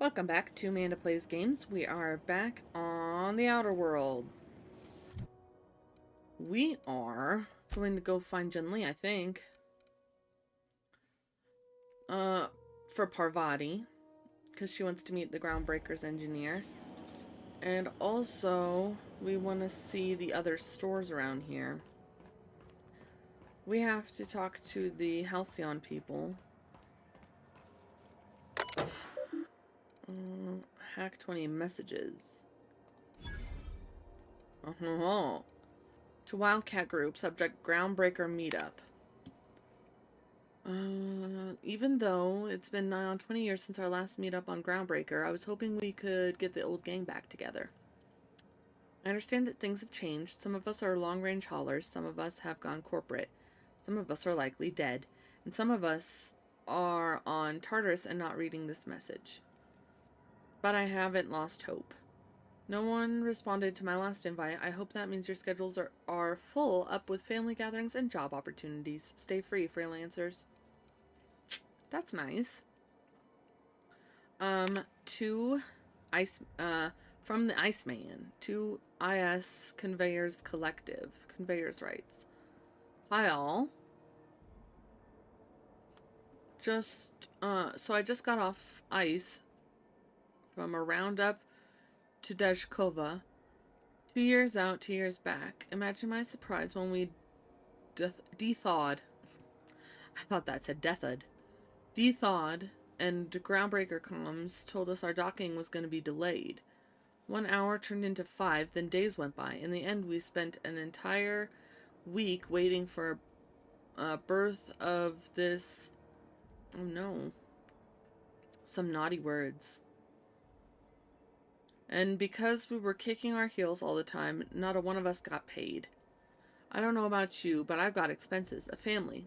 Welcome back to Amanda Plays Games. We are back on the Outer World. We are going to go find Junli, I think. For Parvati, because she wants to meet the Groundbreaker's engineer. And also, we want to see the other stores around here. We have to talk to the Halcyon people. Hack 20 messages. To Wildcat Group, subject Groundbreaker meetup. Even though it's been nigh on 20 years since our last meetup on Groundbreaker, I was hoping we could get the old gang back together. I understand that things have changed. Some of us are long-range haulers, some of us have gone corporate, some of us are likely dead, and some of us are on Tartarus and not reading this message. But I haven't lost hope. No one responded to my last invite. I hope that means your schedules are full up with family gatherings and job opportunities. Stay free, freelancers. That's nice. To Ice, from the Iceman to IS Conveyors Collective. Conveyors Rights. Hi all. So I just got off ice from a roundup to Dejkova. 2 years out, 2 years back. Imagine my surprise when we de-thawed. I thought that said death'd. De-thawed, and Groundbreaker comms told us our docking was going to be delayed. 1 hour turned into 5, then days went by. In the end, we spent an entire week waiting for a birth of this... Oh no. Some naughty words. And because we were kicking our heels all the time, not a one of us got paid. I don't know about you, but I've got expenses, a family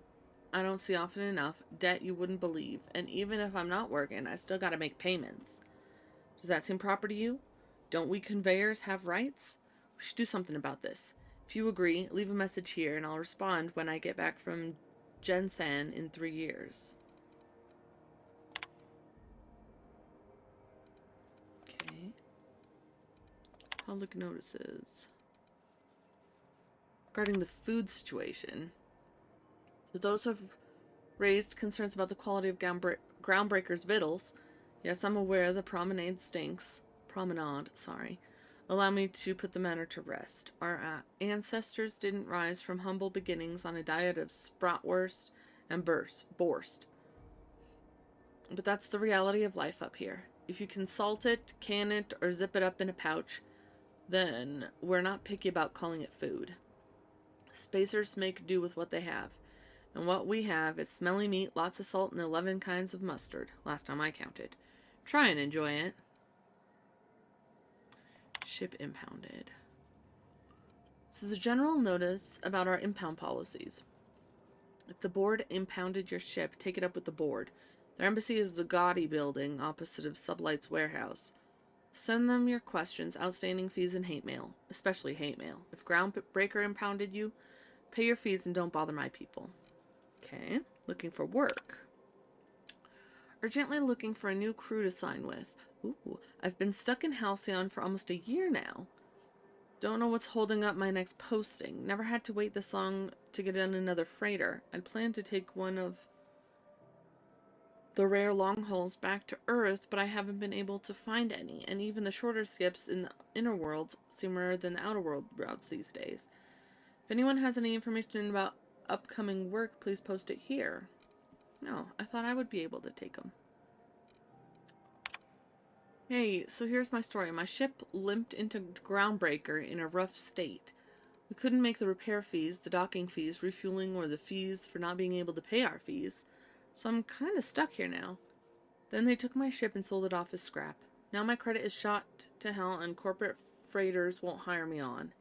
I don't see often enough, debt you wouldn't believe, and even if I'm not working, I still gotta make payments. Does that seem proper to you? Don't we conveyors have rights? We should do something about this. If you agree, leave a message here and I'll respond when I get back from Jensen in 3 years. Okay. Public notices. Regarding the food situation. So those have raised concerns about the quality of Groundbreaker's victuals. Yes, I'm aware the promenade stinks. Allow me to put the matter to rest. Our ancestors didn't rise from humble beginnings on a diet of spratwurst and borst. But that's the reality of life up here. If you can salt it, can it, or zip it up in a pouch, then we're not picky about calling it food. Spacers make do with what they have. And what we have is smelly meat, lots of salt, and 11 kinds of mustard, last time I counted. Try and enjoy it. Ship impounded. This is a general notice about our impound policies. If the board impounded your ship, take it up with the board. Their embassy is the gaudy building opposite of Sublight's warehouse. Send them your questions, outstanding fees, and hate mail, especially hate mail. If Groundbreaker impounded you, pay your fees and don't bother my people. Okay, looking for work. Urgently looking for a new crew to sign with. Ooh, I've been stuck in Halcyon for almost a year now. Don't know what's holding up my next posting. Never had to wait this long to get on another freighter. I'd planned to take one of the rare long hauls back to Earth, but I haven't been able to find any, and even the shorter skips in the inner worlds seem rarer than the outer world routes these days. If anyone has any information about upcoming work, please post it here. No, I thought I would be able to take them. Hey, so here's my story. My ship limped into Groundbreaker in a rough state. We couldn't make the repair fees, the docking fees, refueling, or the fees for not being able to pay our fees. So I'm kind of stuck here now. Then they took my ship and sold it off as scrap. Now my credit is shot to hell and corporate freighters won't hire me on.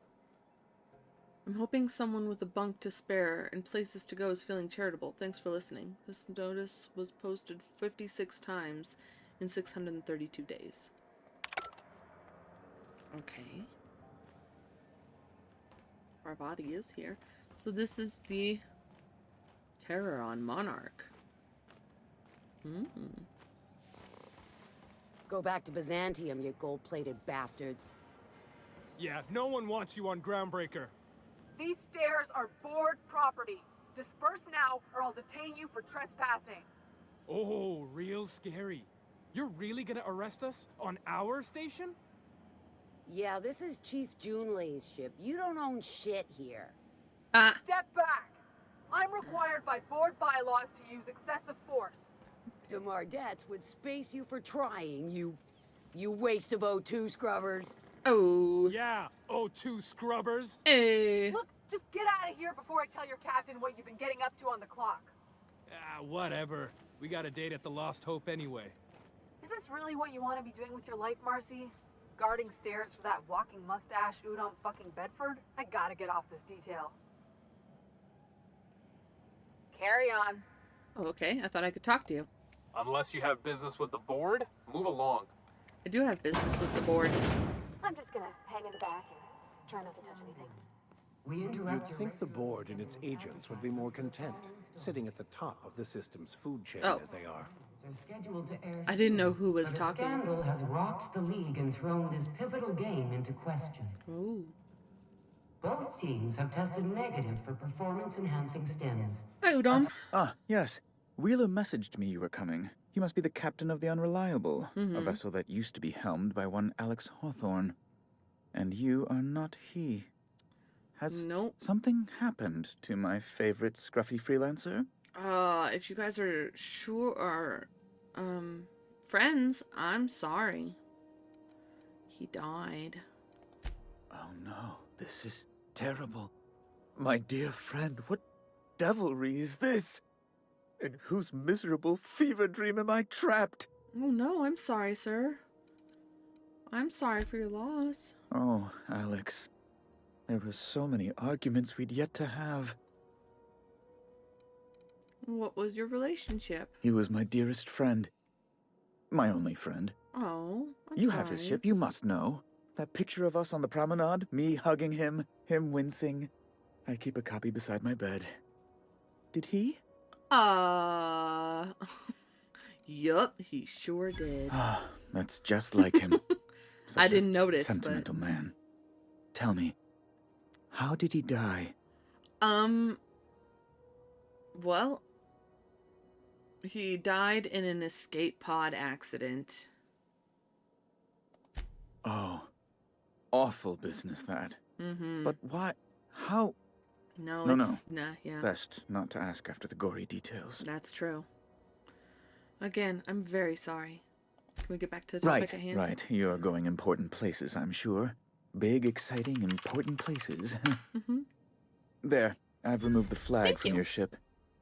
I'm hoping someone with a bunk to spare and places to go is feeling charitable. Thanks for listening. This notice was posted 56 times in 632 days. Okay. Our body is here. So this is the Terror on Monarch. Go back to Byzantium, you gold-plated bastards. Yeah, no one wants you on Groundbreaker. These stairs are board property. Disperse now, or I'll detain you for trespassing. Oh, real scary. You're really gonna arrest us on our station? Yeah, this is Chief Junlei's ship. You don't own shit here. Step back! I'm required by board bylaws to use excessive force. The Mardettes would space you for trying, you waste of O2 scrubbers. Oh. Yeah, O2 scrubbers. Hey. Look, just get out of here before I tell your captain what you've been getting up to on the clock. Ah, whatever. We got a date at the Lost Hope anyway. Is this really what you want to be doing with your life, Marcy? Guarding stairs for that walking mustache Udon fucking Bedford? I gotta get off this detail. Carry on. Oh, okay. I thought I could talk to you. Unless you have business with the board, move along. I do have business with the board. I'm just gonna hang in the back and try not to touch anything. You'd think the board and its agents would be more content, sitting at the top of the system's food chain Oh. as they are. I didn't know who was but talking. A scandal has rocked the league and thrown this pivotal game into question. Ooh. Both teams have tested negative for performance-enhancing stims. Hi, Udon. Ah, yes. Wheeler messaged me you were coming. He must be the captain of the Unreliable, a vessel that used to be helmed by one Alex Hawthorne. And you are not he. Has Nope. something happened to my favorite scruffy freelancer? If you guys are friends, I'm sorry. He died. Oh no, this is terrible. My dear friend, what devilry is this? In whose miserable fever dream am I trapped? Oh no, I'm sorry, sir. I'm sorry for your loss. Oh, Alex. There were so many arguments we'd yet to have. What was your relationship? He was my dearest friend. My only friend. Oh, I'm You sorry. have his ship, you must know. That picture of us on the promenade, me hugging him wincing. I keep a copy beside my bed. Did he? Yup, he sure did. Ah, that's just like him. I Such a didn't notice, sentimental man. Tell me, how did he die? Well, he died in an escape pod accident. Oh, awful business that. Mm-hmm. But why? How? No, No, it's... no. Nah, yeah. Best not to ask after the gory details. That's true. Again, I'm very sorry. Can we get back to the topic at hand? Right. You're going important places, I'm sure. Big, exciting, important places. Mm-hmm. There, I've removed the flag Thank from you. your ship.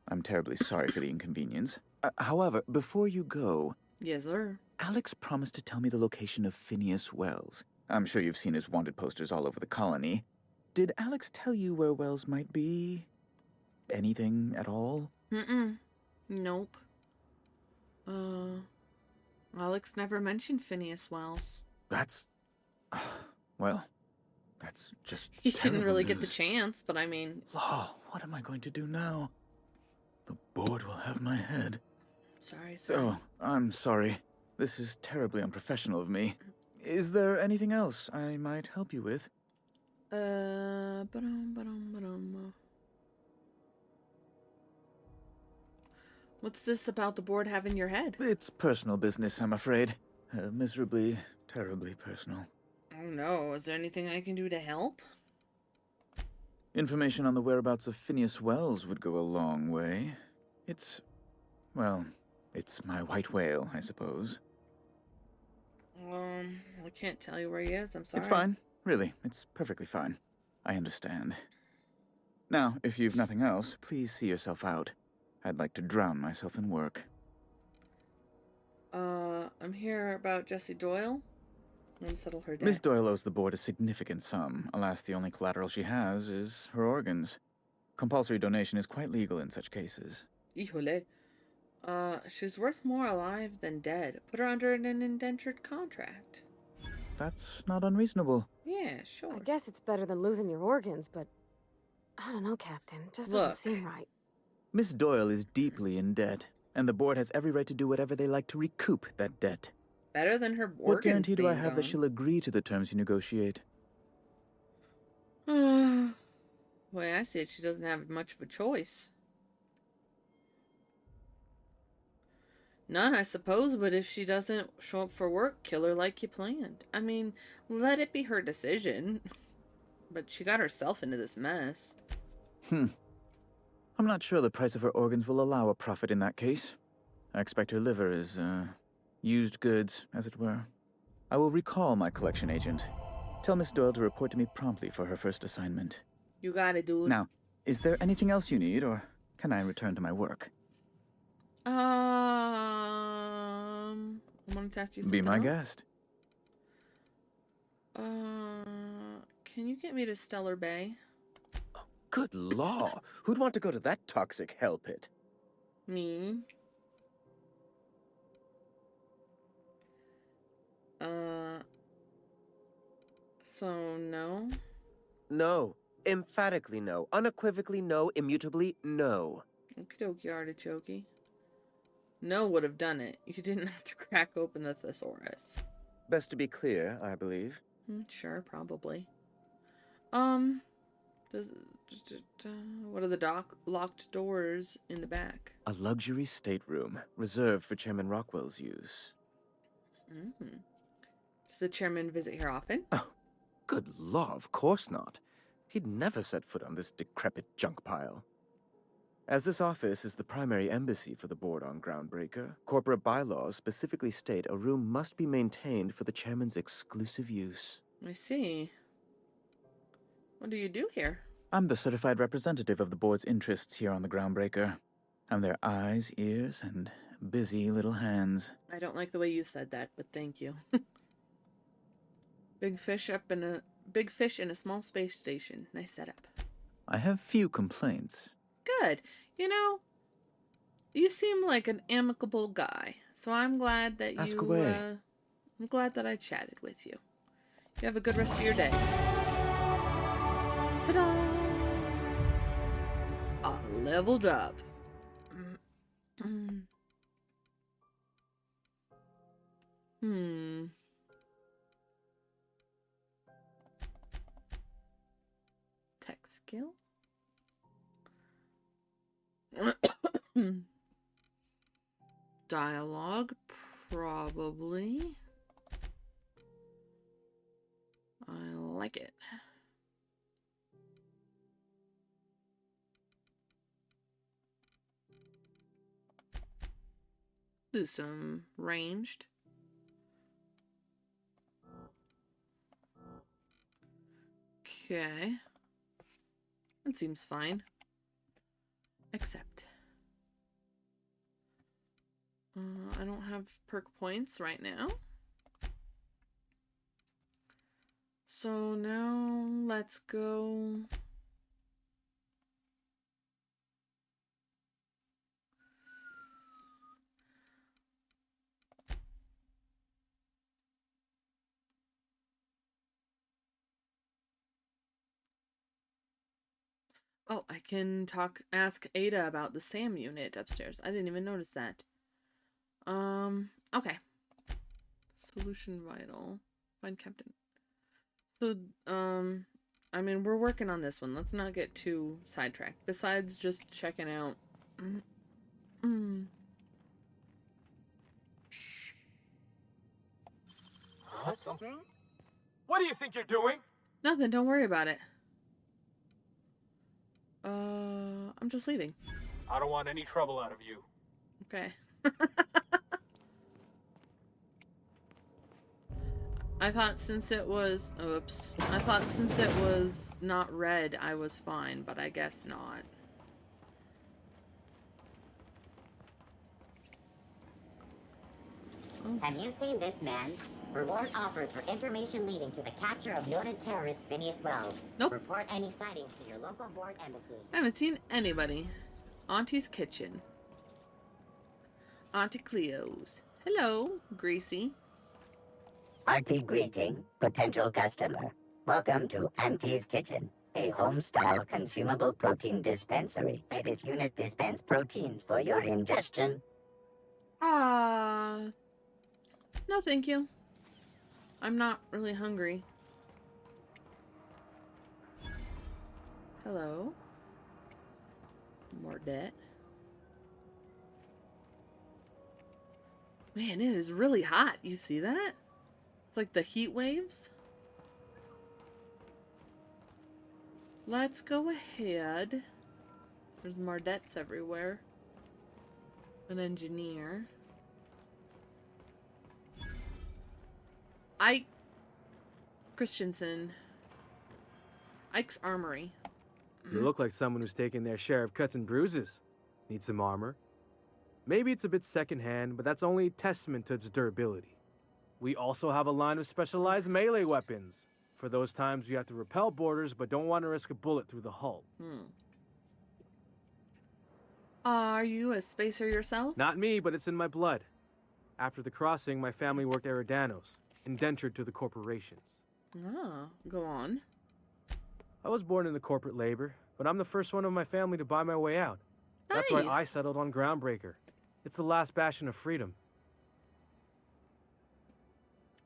I'm terribly sorry for the inconvenience. However, before you go, Yes, sir. Alex promised to tell me the location of Phineas Wells. I'm sure you've seen his wanted posters all over the colony. Did Alex tell you where Wells might be? Anything at all? Mm-mm. Nope. Alex never mentioned Phineas Wells. That's... well, that's just He didn't terrible really get the news. chance, but I mean... Oh, what am I going to do now? The board will have my head. Sorry, sorry. Oh, I'm sorry. This is terribly unprofessional of me. Is there anything else I might help you with? Ba-dum. What's this about the board having your head? It's personal business, I'm afraid. Miserably, terribly personal. Oh no, is there anything I can do to help? Information on the whereabouts of Phineas Wells would go a long way. It's... well, it's my white whale, I suppose. I can't tell you where he is, I'm sorry. It's fine. Really, it's perfectly fine. I understand. Now, if you've nothing else, please see yourself out. I'd like to drown myself in work. I'm here about Jessie Doyle. And settle her debt. Miss Doyle owes the board a significant sum. Alas, the only collateral she has is her organs. Compulsory donation is quite legal in such cases. Híjole. She's worth more alive than dead. Put her under an indentured contract. That's not unreasonable. Yeah, sure. I guess it's better than losing your organs, but I don't know, Captain. Just Look. doesn't seem right. Miss Doyle is deeply in debt, and the board has every right to do whatever they like to recoup that debt. Better than her organs What guarantee do I being have that gone. she'll agree to the terms you negotiate? The way I see it, she doesn't have much of a choice. None, I suppose, but if she doesn't show up for work, kill her like you planned. I mean, let it be her decision. But she got herself into this mess. I'm not sure the price of her organs will allow a profit in that case. I expect her liver is, used goods, as it were. I will recall my collection agent. Tell Miss Doyle to report to me promptly for her first assignment. You got it, dude. Now, is there anything else you need, or can I return to my work? I wanted to ask you something Be my else. guest. Can you get me to Stellar Bay? Good law! Who'd want to go to that toxic hell pit? Me. So no? No. Emphatically no. Unequivocally no. Immutably no. Okie dokie, artichoke. No would have done it. You didn't have to crack open the thesaurus. Best to be clear, I believe. Sure, probably. What are the locked doors in the back? A luxury stateroom, reserved for Chairman Rockwell's use. Does the chairman visit here often? Oh, good law, of course not. He'd never set foot on this decrepit junk pile. As this office is the primary embassy for the board on Groundbreaker, corporate bylaws specifically state a room must be maintained for the chairman's exclusive use. I see. What do you do here? I'm the certified representative of the board's interests here on the Groundbreaker. I'm their eyes, ears, and busy little hands. I don't like the way you said that, but thank you. Big fish in a small space station. Nice setup. I have few complaints. Good. You know, you seem like an amicable guy, so I'm glad that Ask away. I'm glad that I chatted with you. You have a good rest of your day. Ta-da! I leveled up. Tech skill? Dialogue, probably. I like it. Do some ranged. Okay. That seems fine. Except I don't have perk points right now. So now let's go. Oh, I can ask Ada about the SAM unit upstairs. I didn't even notice that. Okay. Solution vital. Find captain. So, I mean, we're working on this one. Let's not get too sidetracked. Besides just checking out. Shh. Huh? Something? What do you think you're doing? Nothing, don't worry about it. I'm just leaving. I don't want any trouble out of you. Okay. I thought since it was... Oops. I thought since it was not red, I was fine, but I guess not. Oh. Have you seen this man? Reward offered for information leading to the capture of noted terrorist Phineas Wells. Nope. Report any sightings to your local board embassy. I haven't seen anybody. Auntie's kitchen. Auntie Cleo's. Hello, Greasy. Auntie greeting, potential customer. Welcome to Auntie's Kitchen, a home-style consumable protein dispensary. May this unit dispense proteins for your ingestion. No, thank you. I'm not really hungry. Hello. More debt. Man, it is really hot. You see that? It's like the heat waves. Let's go ahead. There's more debts everywhere. An engineer. Ike Christensen. Ike's Armory. You look like someone who's taken their share of cuts and bruises. Need some armor? Maybe it's a bit secondhand, but that's only a testament to its durability. We also have a line of specialized melee weapons. For those times you have to repel boarders but don't want to risk a bullet through the hull. Are you a spacer yourself? Not me, but it's in my blood. After the crossing, my family worked Eridanos, indentured to the corporations. Ah, go on. I was born into corporate labor, but I'm the first one of my family to buy my way out. That's why I settled on Groundbreaker. It's the last bastion of freedom.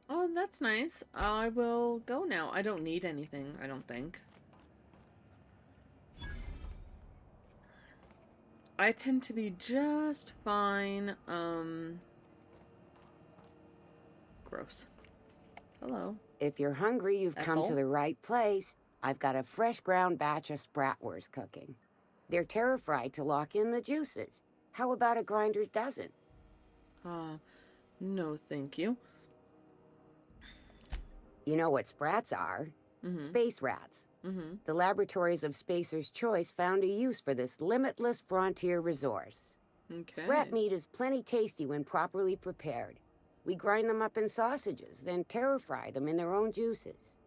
Oh, that's nice. I will go now. I don't need anything, I don't think. I tend to be just fine. Gross. Hello. If you're hungry, you've come Ethel? to the right place. I've got a fresh ground batch of spratwurst cooking. They're terra-fried to lock in the juices. How about a grinder's dozen? No, thank you. You know what sprats are? Space rats. The laboratories of Spacer's Choice found a use for this limitless frontier resource. Okay. Sprat meat is plenty tasty when properly prepared. We grind them up in sausages, then terra-fry them in their own juices.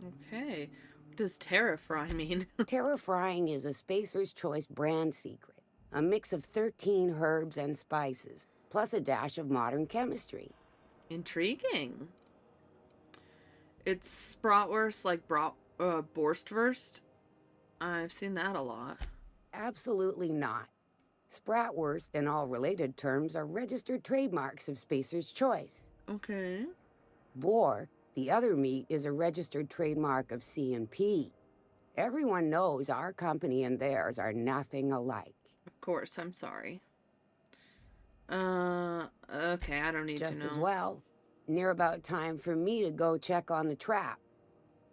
Okay. What does terra fry mean? Terra-frying is a Spacer's Choice brand secret. A mix of 13 herbs and spices, plus a dash of modern chemistry. Intriguing. It's bratwurst like borstwurst. I've seen that a lot. Absolutely not. Spratwurst and all related terms are registered trademarks of Spacer's Choice. Okay. Boar, the other meat, is a registered trademark of C&P. Everyone knows our company and theirs are nothing alike. Of course, I'm sorry. Okay, I don't need to know. Just as well. Near about time for me to go check on the trap.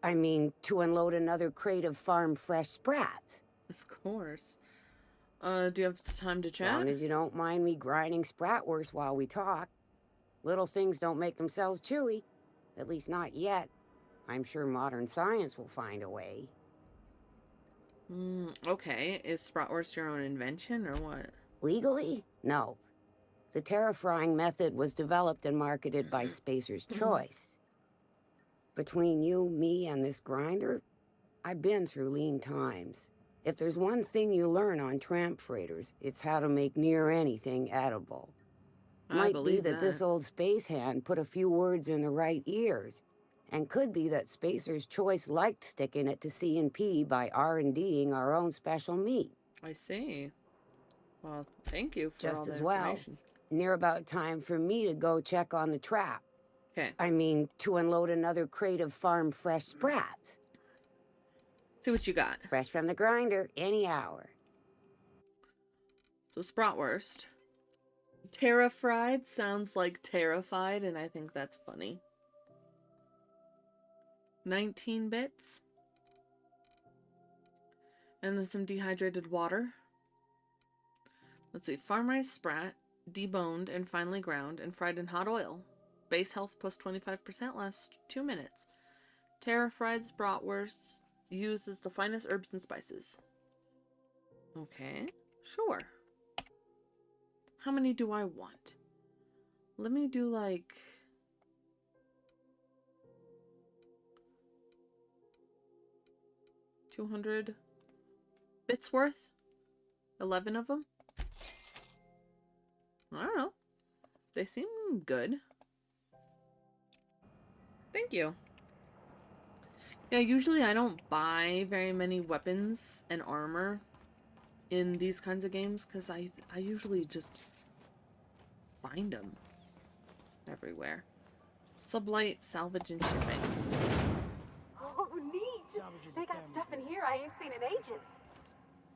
I mean, to unload another crate of farm-fresh sprats. Of course. Do you have time to As chat? long as you don't mind me grinding spratwurst while we talk. Little things don't make themselves chewy. At least not yet. I'm sure modern science will find a way. Okay. Is Spratwurst your own invention or what? Legally? No. The terra-frying method was developed and marketed by Spacer's Choice. Between you, me, and this grinder, I've been through lean times. If there's one thing you learn on tramp freighters, it's how to make near anything edible. Might be that this old space hand put a few words in the right ears, and could be that Spacer's Choice liked sticking it to C&P by R&D'ing our own special meat. I see. Well, thank you for Just all the as well. information. Near about time for me to go check on the trap. Okay. I mean, to unload another crate of farm-fresh sprats. See what you got. Fresh from the grinder, any hour. So Spratwurst. Terra fried sounds like terrified, and I think that's funny. 19 bits. And then some dehydrated water. Let's see. Farm-raised sprat, deboned and finely ground, and fried in hot oil. Base health plus 25% lasts 2 minutes. Terra fried bratwursts uses the finest herbs and spices. Okay, sure. How many do I want? Let me do like... $200 bits worth? 11 of them? I don't know. They seem good. Thank you. Yeah, usually I don't buy very many weapons and armor in these kinds of games because I usually just find them. everywhere. Sublight salvage and shipping. Oh, neat! They got stuff in here I ain't seen in ages.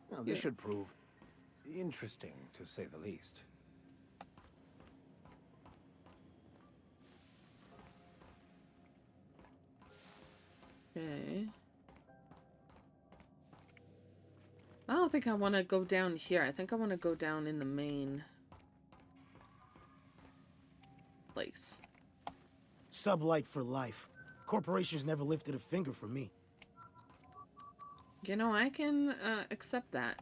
Well, this should prove interesting, to say the least. Okay. I don't think I want to go down here. I think I want to go down in the main place. Sublight for life. Corporations never lifted a finger for me. You know, I can accept that.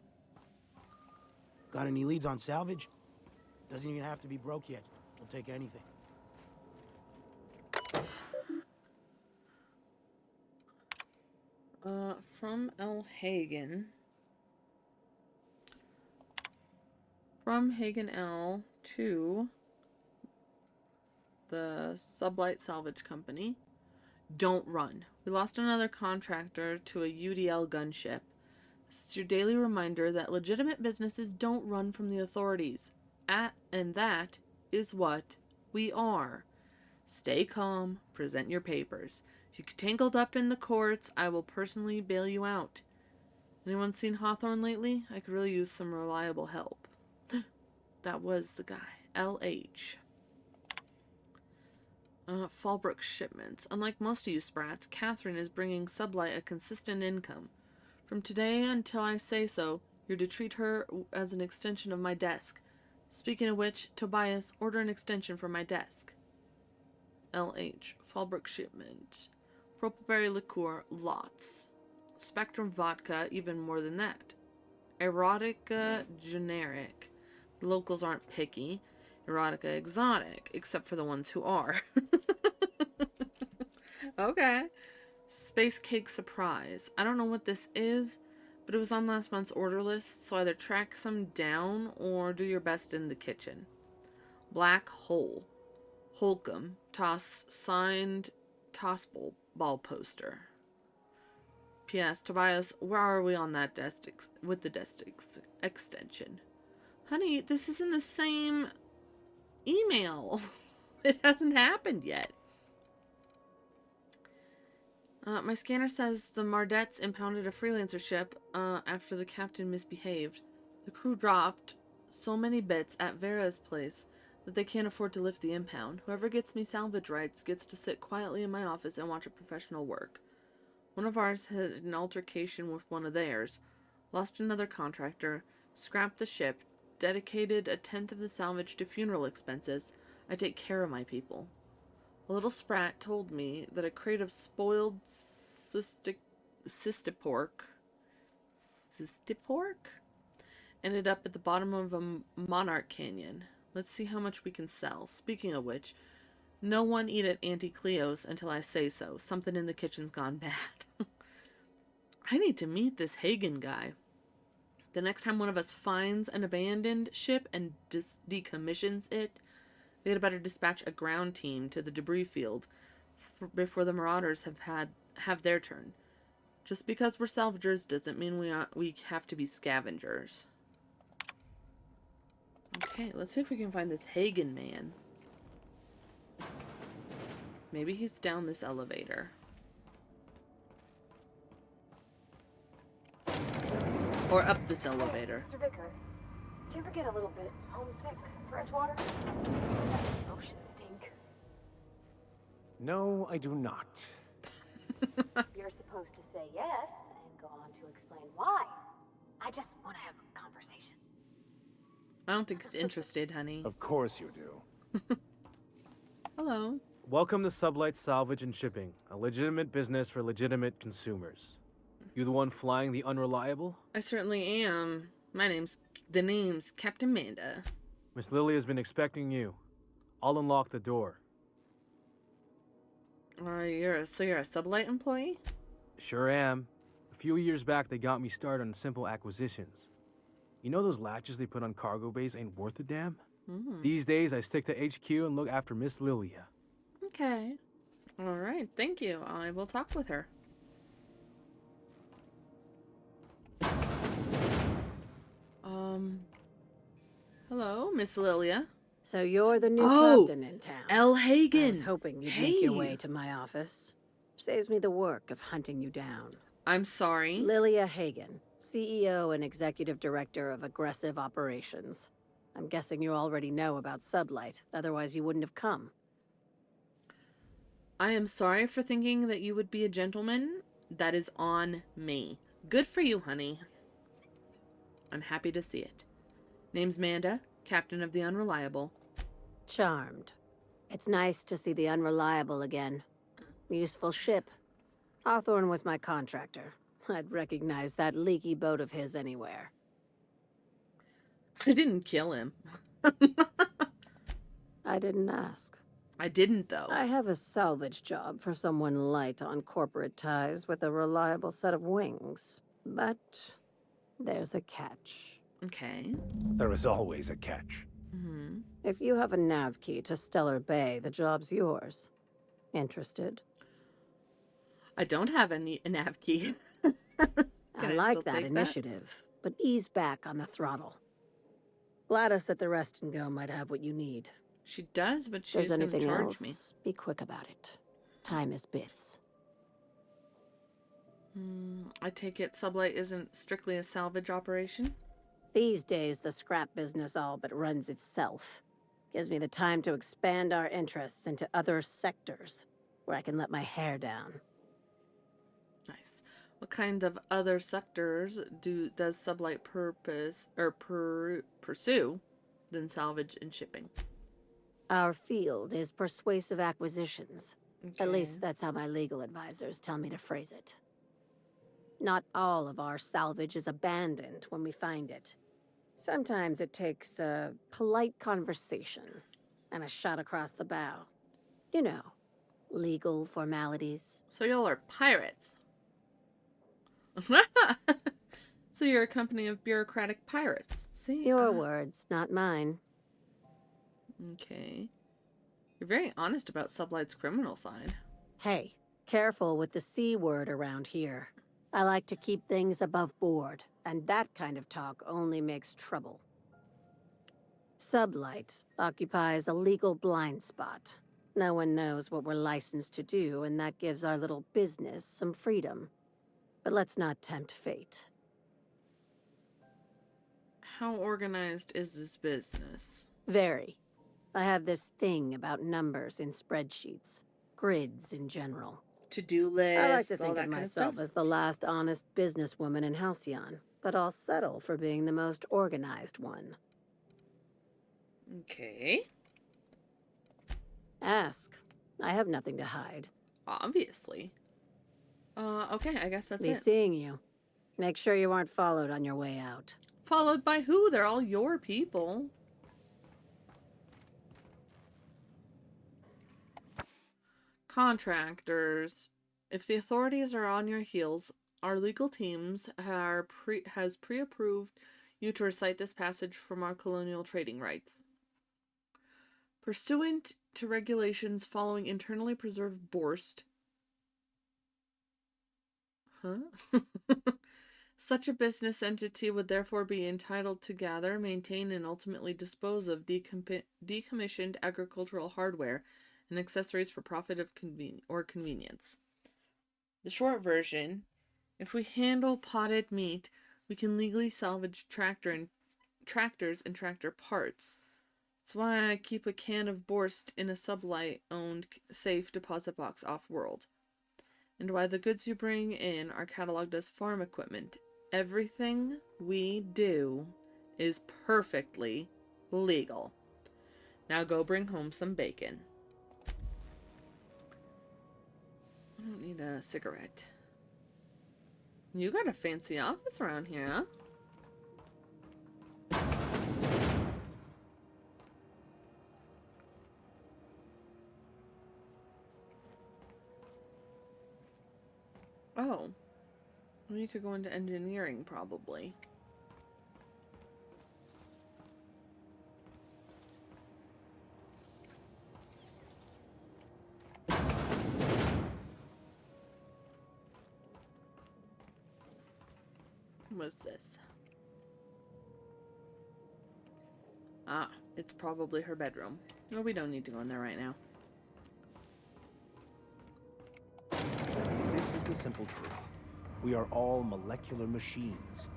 Got any leads on salvage? Doesn't even have to be broke yet. We'll take anything. From L. Hagen. From Hagen L to the Sublight Salvage Company. Don't run. We lost another contractor to a UDL gunship. This is your daily reminder that legitimate businesses don't run from the authorities. And that is what we are. Stay calm. Present your papers. If you get tangled up in the courts, I will personally bail you out. Anyone seen Hawthorne lately? I could really use some reliable help. That was the guy. LH. Fallbrook shipments. Unlike most of you sprats, Catherine is bringing Sublight a consistent income. From today until I say so, you're to treat her as an extension of my desk. Speaking of which, Tobias, order an extension for my desk. LH. Fallbrook shipment. Propelberry liqueur, lots. Spectrum vodka, even more than that. Erotica, generic. The locals aren't picky. Erotica, exotic, except for the ones who are. Okay. Space cake surprise. I don't know what this is, but it was on last month's order list, so either track some down or do your best in the kitchen. Black hole. Holcomb. Signed ball poster. P.S. Tobias, where are we on that desk with the desk extension? Honey, this is in the same email. It hasn't happened yet. My scanner says the Mardettes impounded a freelancer ship after the captain misbehaved. The crew dropped so many bits at Vera's place that they can't afford to lift the impound. Whoever gets me salvage rights gets to sit quietly in my office and watch a professional work. One of ours had an altercation with one of theirs, lost another contractor, scrapped the ship, dedicated a tenth of the salvage to funeral expenses. I take care of my people. A little sprat told me that a crate of spoiled cystipork ended up at the bottom of a monarch canyon. Let's see how much we can sell. Speaking of which, no one eat at Auntie Cleo's until I say so. Something in the kitchen's gone bad. I need to meet this Hagen guy. The next time one of us finds an abandoned ship and decommissions it, they had better dispatch a ground team to the debris field before the marauders have their turn. Just because we're salvagers doesn't mean we have to be scavengers. Okay, let's see if we can find this Hagen man. Maybe he's down this elevator. Or up this elevator. Mr. Vicker, do you ever get a little bit homesick for Edgewater? Ocean stink. No, I do not. You're supposed to say yes and go on to explain why. I just want to have a conversation. I don't think he's interested, honey. Of course you do. Hello. Welcome to Sublight Salvage and Shipping, a legitimate business for legitimate consumers. You the one flying the unreliable? I certainly am. The name's Captain Manda. Miss Lily has been expecting you. I'll unlock the door. You're a Sublight employee? Sure am. A few years back, they got me started on simple acquisitions. You know those latches they put on cargo bays ain't worth a damn? These days, I stick to HQ and look after Miss Lilia. Okay. All right, thank you. I will talk with her. Hello, Miss Lilia. So you're the new Oh, captain in town. L. I Hagen. was hoping you'd make your way Hey. to my office. Saves me the work of hunting you down. I'm sorry. Lilia Hagen, CEO and Executive Director of Aggressive Operations. I'm guessing you already know about Sublight, otherwise you wouldn't have come. I am sorry for thinking that you would be a gentleman. That is on me. Good for you, honey. I'm happy to see it. Name's Manda, captain of the Unreliable. Charmed. It's nice to see the Unreliable again. Useful ship. Hawthorne was my contractor. I'd recognize that leaky boat of his anywhere. I didn't kill him. I didn't ask. I didn't, though. I have a salvage job for someone light on corporate ties with a reliable set of wings. But there's a catch. Okay. There is always a catch. Mm-hmm. If you have a nav key to Stellar Bay, the job's yours. Interested? I don't have a nav key. I like that initiative, but ease back on the throttle. Gladys at the Rest and Go might have what you need. She does, but If she's there's going to anything charge else, me. be quick about it. Time is bits. I take it Sublight isn't strictly a salvage operation? These days, the scrap business all but runs itself. Gives me the time to expand our interests into other sectors, where I can let my hair down. Nice. What kind of other sectors does Sublight pursue than salvage and shipping? Our field is persuasive acquisitions. Okay. At least that's how my legal advisors tell me to phrase it. Not all of our salvage is abandoned when we find it. Sometimes it takes a polite conversation and a shot across the bow. You know, legal formalities. So y'all are pirates. So you're a company of bureaucratic pirates. See? Your words, not mine. Okay. You're very honest about Sublight's criminal side. Hey, careful with the C word around here. I like to keep things above board, and that kind of talk only makes trouble. Sublight occupies a legal blind spot. No one knows what we're licensed to do, and that gives our little business some freedom. But let's not tempt fate. How organized is this business? Very. I have this thing about numbers in spreadsheets. Grids in general. To-do lists, I like to all think that of kind myself of as the last honest businesswoman in Halcyon, but I'll settle for being the most organized one. Okay. Ask. I have nothing to hide. Obviously. Okay, I guess that's Be it. seeing you. Make sure you aren't followed on your way out. Followed by who? They're all your people. Contractors. If the authorities are on your heels, our legal teams has pre-approved you to recite this passage from our colonial trading rights. Pursuant to regulations following internally preserved Borst. Huh? Such a business entity would therefore be entitled to gather, maintain, and ultimately dispose of decommissioned agricultural hardware and accessories for profit of convenience. The short version: if we handle potted meat, we can legally salvage tractors and tractor parts. That's why I keep a can of Borst in a Sublight-owned safe deposit box off-world. And why the goods you bring in are cataloged as farm equipment. Everything we do is perfectly legal. Now go bring home some bacon. I don't need a cigarette. You got a fancy office around here, huh? Oh. We need to go into engineering, probably. What's this? Ah, It's probably her bedroom. No, we don't need to go in there right now. This is the simple truth. We are all molecular machines.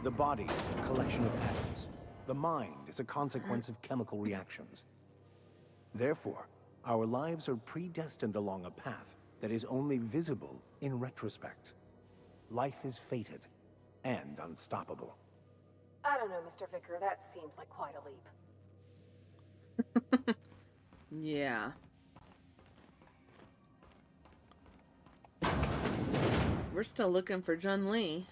The body is a collection of atoms. The mind is a consequence of chemical reactions. Therefore, our lives are predestined along a path that is only visible in retrospect. Life is fated and unstoppable. I don't know, Mr. Vicker. That seems like quite a leap. Yeah. We're still looking for Jun Lee.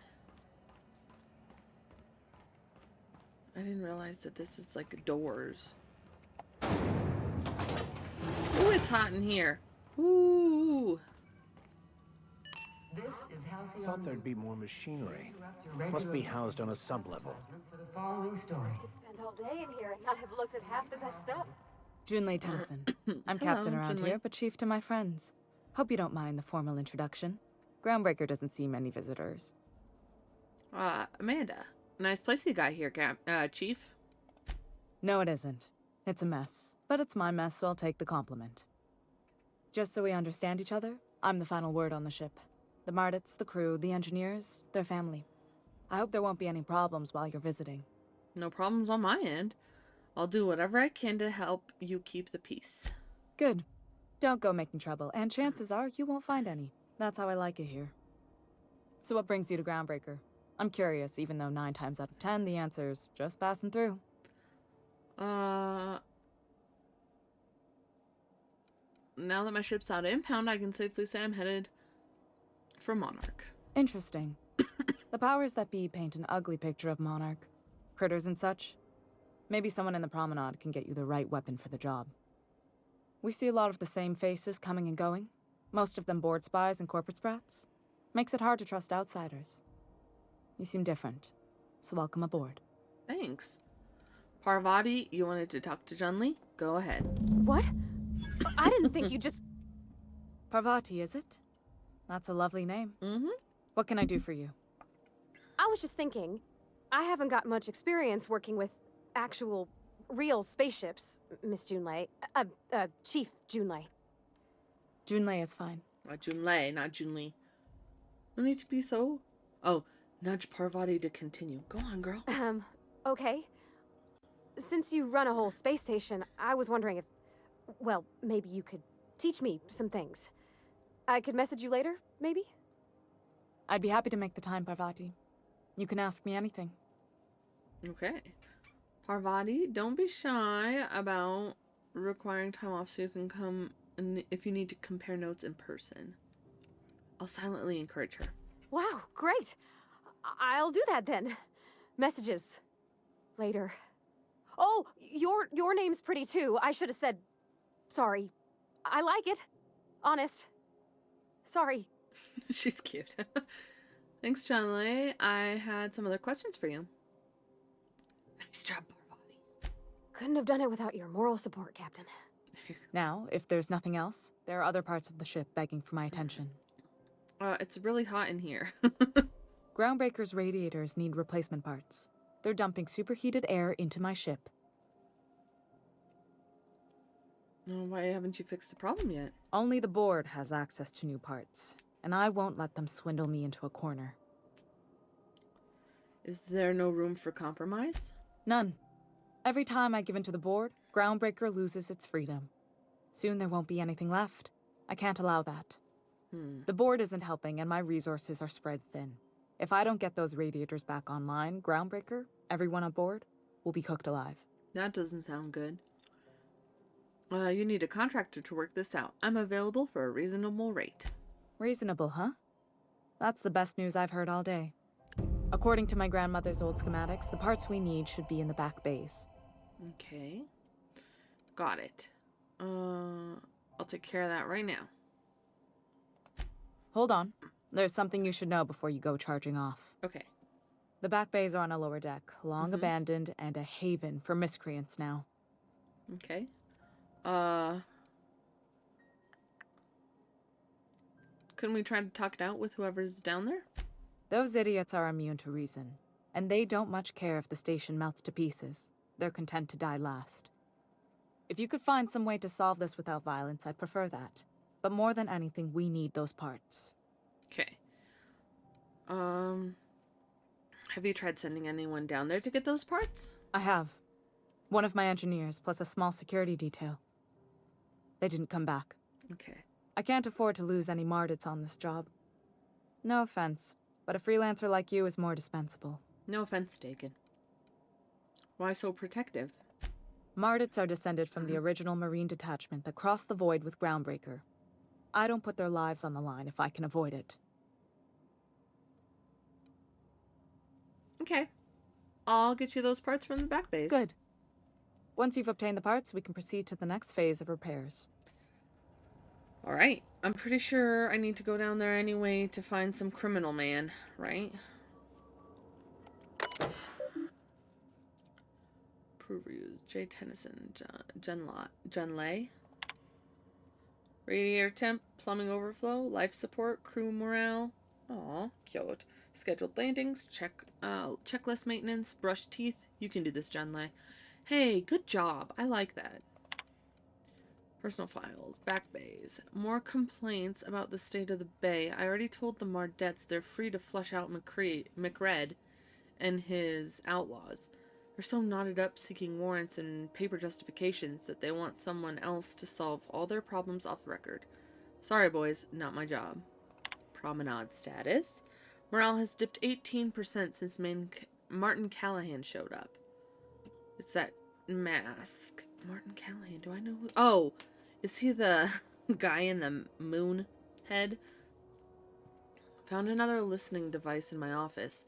I didn't realize that this is like doors. Ooh, it's hot in here. Ooh. This is Halcyon. Thought there'd be more machinery. Must be housed on a sublevel. For the following story. I could spend all day in here and not have looked at half the best stuff. Junlei Tennyson. I'm Hello, captain around Junlei. here, but chief to my friends. Hope you don't mind the formal introduction. Groundbreaker doesn't see many visitors. Amanda. Nice place you got here, Chief. No, it isn't. It's a mess. But it's my mess, so I'll take the compliment. Just so we understand each other, I'm the final word on the ship. The Mardits, the crew, the engineers, their family. I hope there won't be any problems while you're visiting. No problems on my end. I'll do whatever I can to help you keep the peace. Good. Don't go making trouble, and chances are you won't find any. That's how I like it here. So what brings you to Groundbreaker? I'm curious, even though 9 times out of 10 the answer's just passing through. Now that my ship's out of impound, I can safely say I'm headed for Monarch. Interesting. The powers that be paint an ugly picture of Monarch. Critters and such. Maybe someone in the promenade can get you the right weapon for the job. We see a lot of the same faces coming and going. Most of them board spies and corporate sprats. Makes it hard to trust outsiders. You seem different, so welcome aboard. Thanks. Parvati, you wanted to talk to Junli? Go ahead. What? I didn't think you just... Parvati, is it? That's a lovely name. Mm-hmm. What can I do for you? I was just thinking, I haven't got much experience working with actual, real spaceships, Miss Junlei. Chief Junlei. Junlei is fine. Junlei, not Junli. No need to be so... Oh, nudge Parvati to continue. Go on, girl. Okay. Since you run a whole space station, I was wondering if, well, maybe you could teach me some things. I could message you later, maybe? I'd be happy to make the time, Parvati. You can ask me anything. Okay. Parvati, don't be shy about requiring time off so you can come and if you need to compare notes in person. I'll silently encourage her. Wow, great. I'll do that then. Messages. Later. Oh, your name's pretty too. I should have said sorry. I like it. Honest. Sorry. She's cute. Thanks, Junlei. I had some other questions for you. Nice job, Parvati. Couldn't have done it without your moral support, Captain. Now, if there's nothing else, there are other parts of the ship begging for my attention. It's really hot in here. Groundbreaker's radiators need replacement parts. They're dumping superheated air into my ship. Why haven't you fixed the problem yet? Only the board has access to new parts, and I won't let them swindle me into a corner. Is there no room for compromise? None. Every time I give in to the board, Groundbreaker loses its freedom. Soon there won't be anything left. I can't allow that. The board isn't helping, and my resources are spread thin. If I don't get those radiators back online, Groundbreaker, everyone aboard, will be cooked alive. That doesn't sound good. You need a contractor to work this out. I'm available for a reasonable rate. Reasonable, huh? That's the best news I've heard all day. According to my grandmother's old schematics, the parts we need should be in the back bays. Okay. Got it. I'll take care of that right now. Hold on. There's something you should know before you go charging off. Okay. The back bays are on a lower deck, long abandoned, and a haven for miscreants now. Okay. Couldn't we try to talk it out with whoever's down there? Those idiots are immune to reason, and they don't much care if the station melts to pieces. they're content to die last. If you could find some way to solve this without violence, I'd prefer that. But more than anything, we need those parts. Okay. Have you tried sending anyone down there to get those parts? I have. One of my engineers, plus a small security detail. They didn't come back. Okay. I can't afford to lose any Mardits on this job. No offense, but a freelancer like you is more dispensable. No offense taken. Why so protective? Mardits are descended from the original Marine detachment that crossed the void with Groundbreaker. I don't put their lives on the line if I can avoid it. Okay. I'll get you those parts from the back base. Good. Once you've obtained the parts, we can proceed to the next phase of repairs. Alright. I'm pretty sure I need to go down there anyway to find some criminal man, right? Proof reviews. Jay Tennyson. Jen Lay. Radiator temp. Plumbing overflow. Life support. Crew morale. Aw, cute. Scheduled landings. Checklist maintenance. Brush teeth. You can do this, Jen Lay. Hey, good job. I like that. Personal files. Back bays. More complaints about the state of the bay. I already told the Mardettes they're free to flush out McRed and his outlaws. They're so knotted up seeking warrants and paper justifications that they want someone else to solve all their problems off the record. Sorry, boys. Not my job. Promenade status. Morale has dipped 18% since Martin Callahan showed up. It's that mask. Martin Callahan. Do I know who? Oh, is he the guy in the moon head? Found another listening device in my office.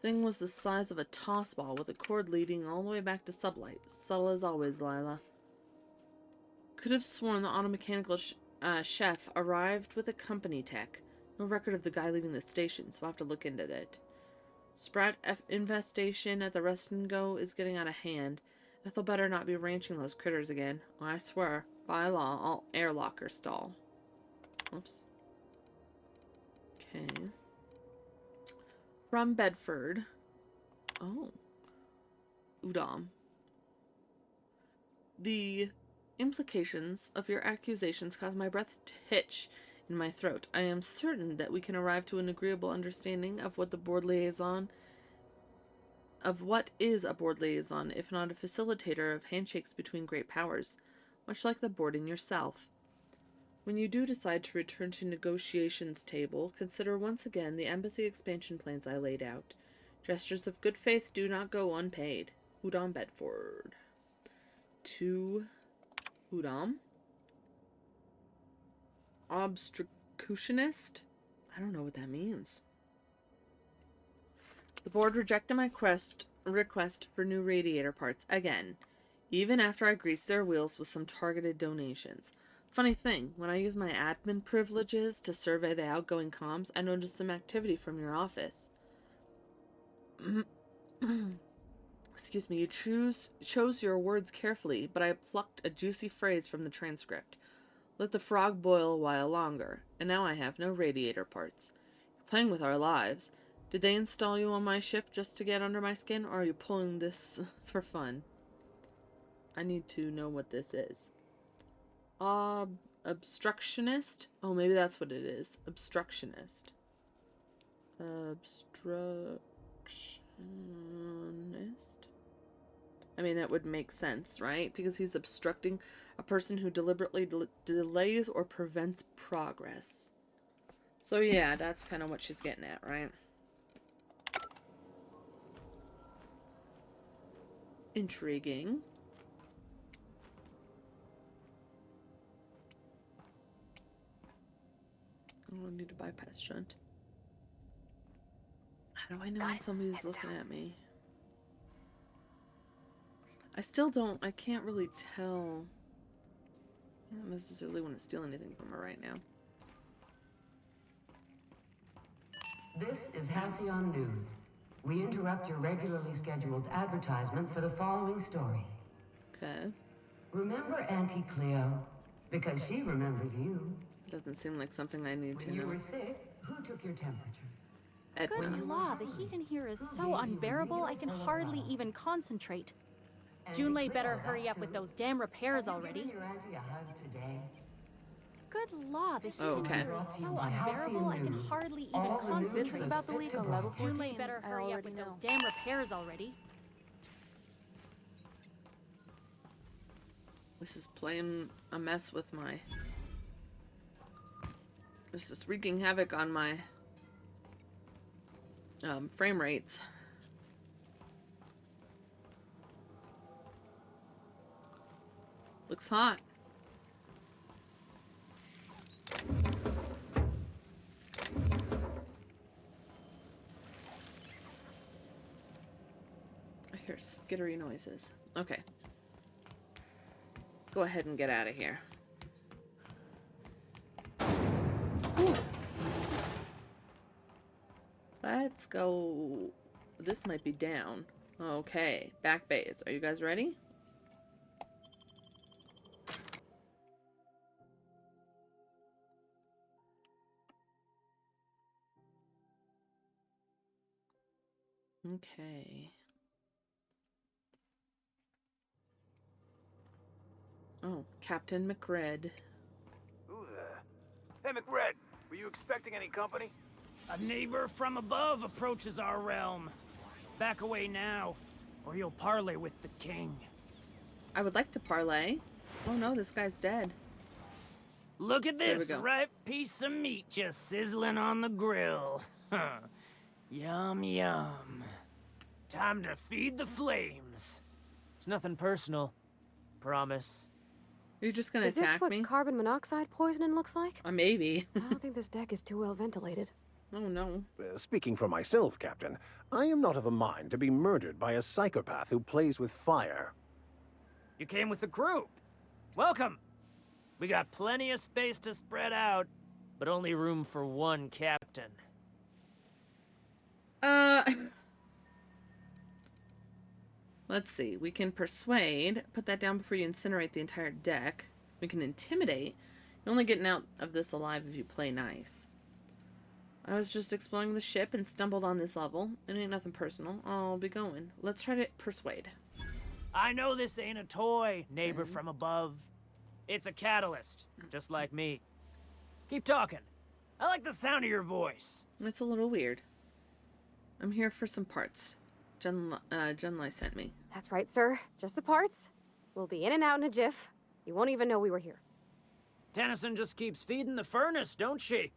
Thing was the size of a toss ball with a cord leading all the way back to sublight. Subtle as always, Lila. Could have sworn the automechanical chef arrived with a company tech. No record of the guy leaving the station, so I'll have to look into it. Sprat infestation at the Rest and Go is getting out of hand. Ethel better not be ranching those critters again. I swear, by law, I'll airlock her stall. Oops. Okay. From Bedford. Oh. Udom. The implications of your accusations cause my breath to hitch in my throat. I am certain that we can arrive to an agreeable understanding of what is a board liaison, if not a facilitator of handshakes between great powers, much like the board and yourself. When you do decide to return to negotiations table, consider once again the embassy expansion plans I laid out. Gestures of good faith do not go unpaid. Udom Bedford. To Udom. Obstructionist? I don't know what that means. The board rejected my request for new radiator parts again, even after I greased their wheels with some targeted donations. Funny thing, when I use my admin privileges to survey the outgoing comms, I noticed some activity from your office. Excuse me, you chose your words carefully, but I plucked a juicy phrase from the transcript. Let the frog boil a while longer, and now I have no radiator parts. You're playing with our lives. Did they install you on my ship just to get under my skin, or are you pulling this for fun? I need to know what this is. Obstructionist? Oh, maybe that's what it is. Obstructionist. Obstructionist? I mean, that would make sense, right? Because he's obstructing a person who deliberately delays or prevents progress. So yeah, that's kind of what she's getting at, right? Intriguing. Oh, I need to bypass shunt. How do I know when somebody's looking at me? I can't really tell. I don't necessarily want to steal anything from her right now. This is Halcyon News. We interrupt your regularly scheduled advertisement for the following story. Okay. Remember Auntie Cleo? Because she remembers you. Doesn't seem like something I need to When you know. were sick, who took your temperature? Good law, the heat in here is so unbearable I can hardly even concentrate. Junlei better hurry up with those damn repairs already. Your auntie a hug today. Good law, the heat Okay. here is so unbearable I can hardly even concentrate. This is about the leak on level 14. Junlei better hurry up with those damn repairs already. This is playing a mess with my... This is wreaking havoc on my frame rates. Looks hot. I hear skittery noises. Okay. Go ahead and get out of here. Ooh. Let's go. This might be down. Okay. Back base. Are you guys ready? Okay. Oh, Captain McRed. Who the... Hey, McRed, were you expecting any company? A neighbor from above approaches our realm. Back away now, or you'll parley with the king. I would like to parlay. Oh no, this guy's dead. Look at There we this go. ripe piece of meat just sizzling on the grill. Yum, yum. Time to feed the flames. It's nothing personal. Promise. You're just gonna Is this attack what me? carbon monoxide poisoning looks like? Maybe. I don't think this deck is too well ventilated. Oh no. Speaking for myself, Captain, I am not of a mind to be murdered by a psychopath who plays with fire. You came with the crew. Welcome. We got plenty of space to spread out, but only room for one captain. Let's see. We can persuade. Put that down before you incinerate the entire deck. We can intimidate. You're only getting out of this alive if you play nice. I was just exploring the ship and stumbled on this level. It ain't nothing personal. I'll be going. Let's try to persuade. I know this ain't a toy, neighbor from above. It's a catalyst, just like me. Keep talking. I like the sound of your voice. It's a little weird. I'm here for some parts. Junlei sent me. That's right, sir. Just the parts. We'll be in and out in a jiff. You won't even know we were here. Tennyson just keeps feeding the furnace, don't she?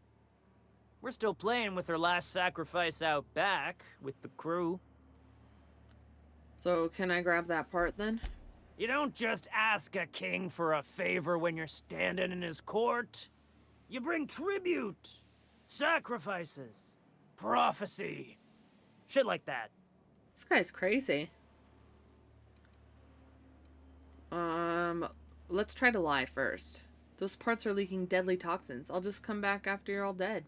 We're still playing with her last sacrifice out back with the crew. So, can I grab that part then? You don't just ask a king for a favor when you're standing in his court. You bring tribute, sacrifices, prophecy, shit like that. This guy's crazy. Let's try to lie first. Those parts are leaking deadly toxins. I'll just come back after you're all dead.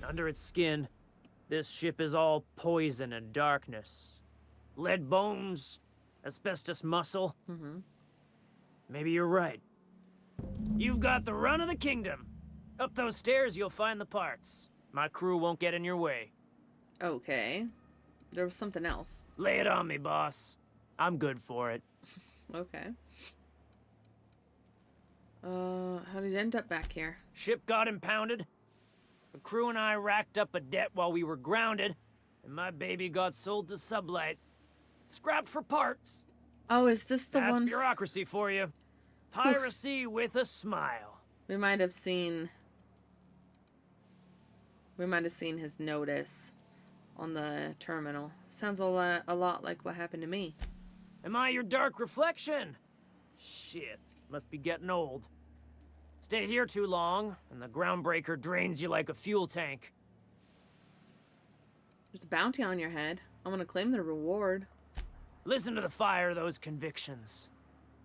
Under its skin, this ship is all poison and darkness. Lead bones, asbestos muscle. Mm-hmm. Maybe you're right. You've got the run of the kingdom. Up those stairs, you'll find the parts. My crew won't get in your way. Okay. There was something else. Lay it on me, boss. I'm good for it. Okay. How did you end up back here? Ship got impounded. The crew and I racked up a debt while we were grounded, and my baby got sold to Sublight. Scrapped for parts. Oh, is this the That's one? bureaucracy for you. Piracy with a smile. We might have seen his notice on the terminal. Sounds a lot like what happened to me. Am I your dark reflection? Shit, must be getting old. Stay here too long, and the Groundbreaker drains you like a fuel tank. There's a bounty on your head. I want to claim the reward. Listen to the fire of those convictions.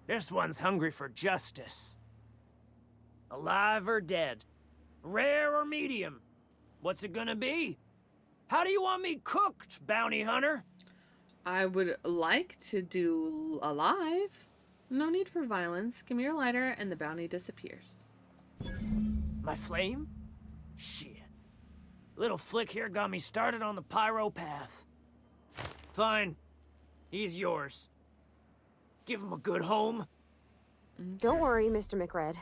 This one's hungry for justice. Alive or dead? Rare or medium? What's it gonna be? How do you want me cooked, bounty hunter? I would like to do alive. No need for violence. Give me your lighter and the bounty disappears. My flame? Shit. Little flick here got me started on the pyro path. Fine. He's yours. Give him a good home. Don't worry, Mr. McRed.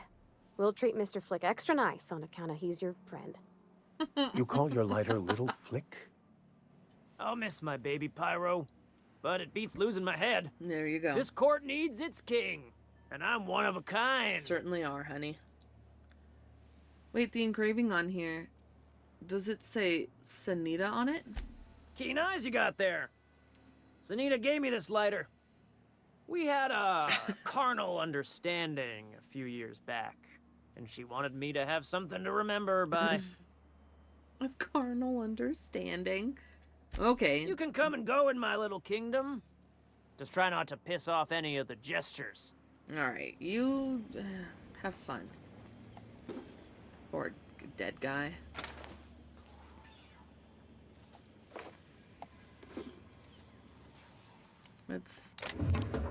We'll treat Mr. Flick extra nice on account of he's your friend. You call your lighter Little Flick? I'll miss my baby Pyro, but it beats losing my head. There you go. This court needs its king, and I'm one of a kind. Certainly are, honey. Wait, the engraving on here, does it say Sanita on it? Keen eyes you got there. Sanita gave me this lighter. We had a carnal understanding a few years back, and she wanted me to have something to remember by. A carnal understanding? Okay. You can come and go in my little kingdom. Just try not to piss off any of the gestures. Alright, you have fun. Poor dead guy.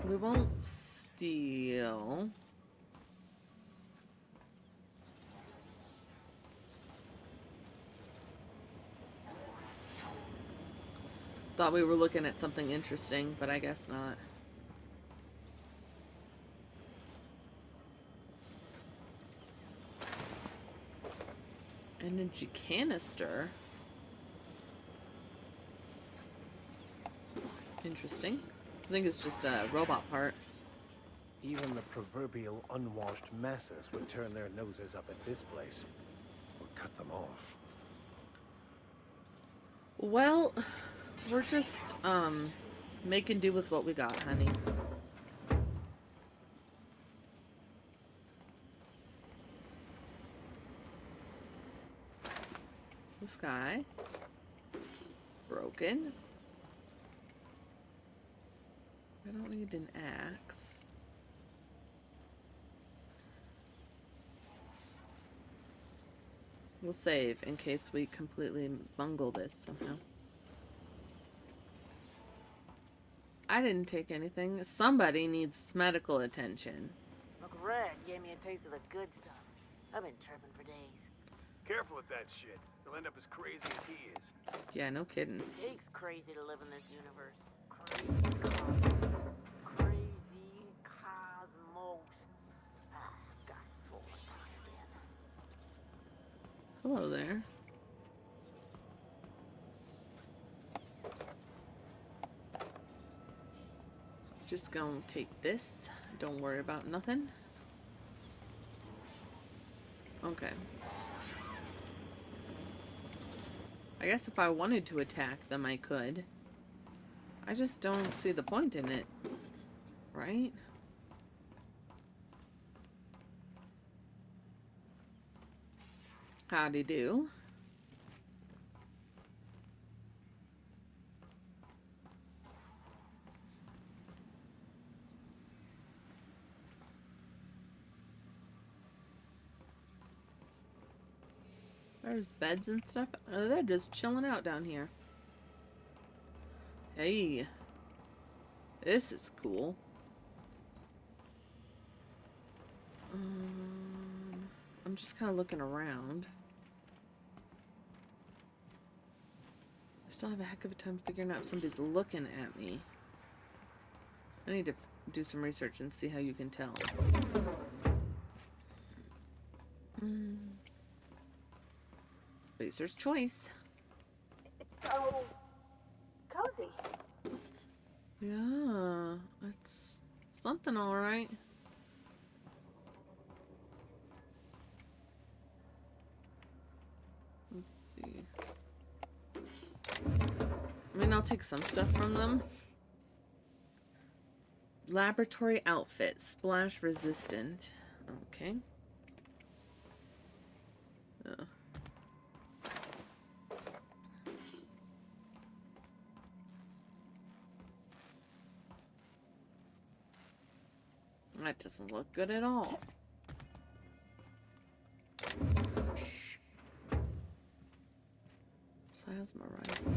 We won't steal. Thought we were looking at something interesting, but I guess not. Energy canister. Interesting. I think it's just a robot part. Even the proverbial unwashed masses would turn their noses up at this place. Or cut them off. Well, we're just, making do with what we got, honey. This guy. Broken. I don't need an axe. We'll save in case we completely bungle this somehow. I didn't take anything. Somebody needs medical attention. McRed gave me a taste of the good stuff. I've been tripping for days. Careful with that shit. You'll end up as crazy as he is. Yeah, no kidding. It takes crazy to live in this universe. Crazy cosmos. Crazy cosmos. Ah, got so much again. Hello there. Just gonna take this. Don't worry about nothing. Okay. I guess if I wanted to attack them, I could. I just don't see the point in it. Right? Howdy do. There's beds and stuff. Oh, they're just chilling out down here. Hey. This is cool. I'm just kind of looking around. I still have a heck of a time figuring out if somebody's looking at me. I need to do some research and see how you can tell. Spacer's choice. It's so cozy. Yeah, it's something, all right. Let's see. I mean, I'll take some stuff from them. Laboratory outfit, splash resistant. Okay. That doesn't look good at all. Plasma rifle.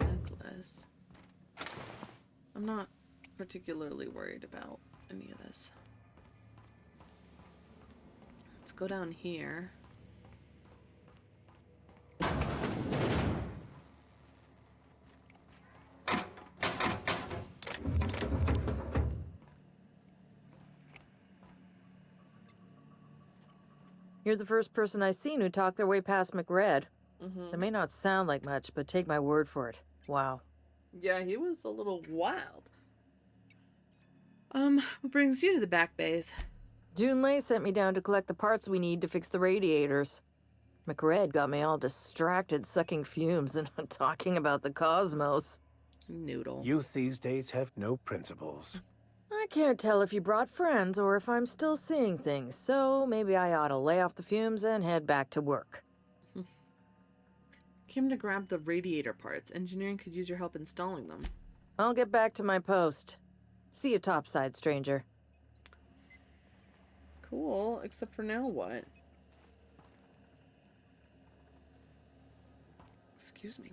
A necklace. I'm not particularly worried about any of this. Let's go down here. You're the first person I've seen who talked their way past McRed. Mm-hmm. It may not sound like much, but take my word for it. Wow. Yeah, he was a little wild. What brings you to the back bays? June Lay sent me down to collect the parts we need to fix the radiators. McRed got me all distracted sucking fumes and talking about the cosmos. Noodle. Youth these days have no principles. I can't tell if you brought friends or if I'm still seeing things, so maybe I ought to lay off the fumes and head back to work. Came to grab the radiator parts. Engineering could use your help installing them. I'll get back to my post. See you topside, stranger. Cool, except for now what? Excuse me.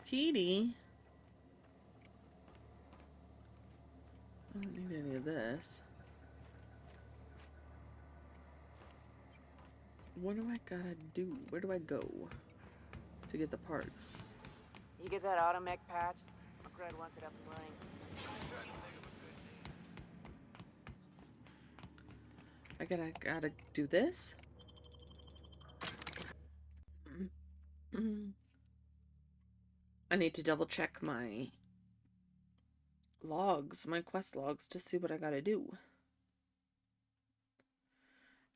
Petey? I don't need any of this. What do I gotta do? Where do I go to get the parts? You get that automech patch? McRed wants it up and running. I gotta do this? I need to double check my logs, my quest logs, to see what I gotta do.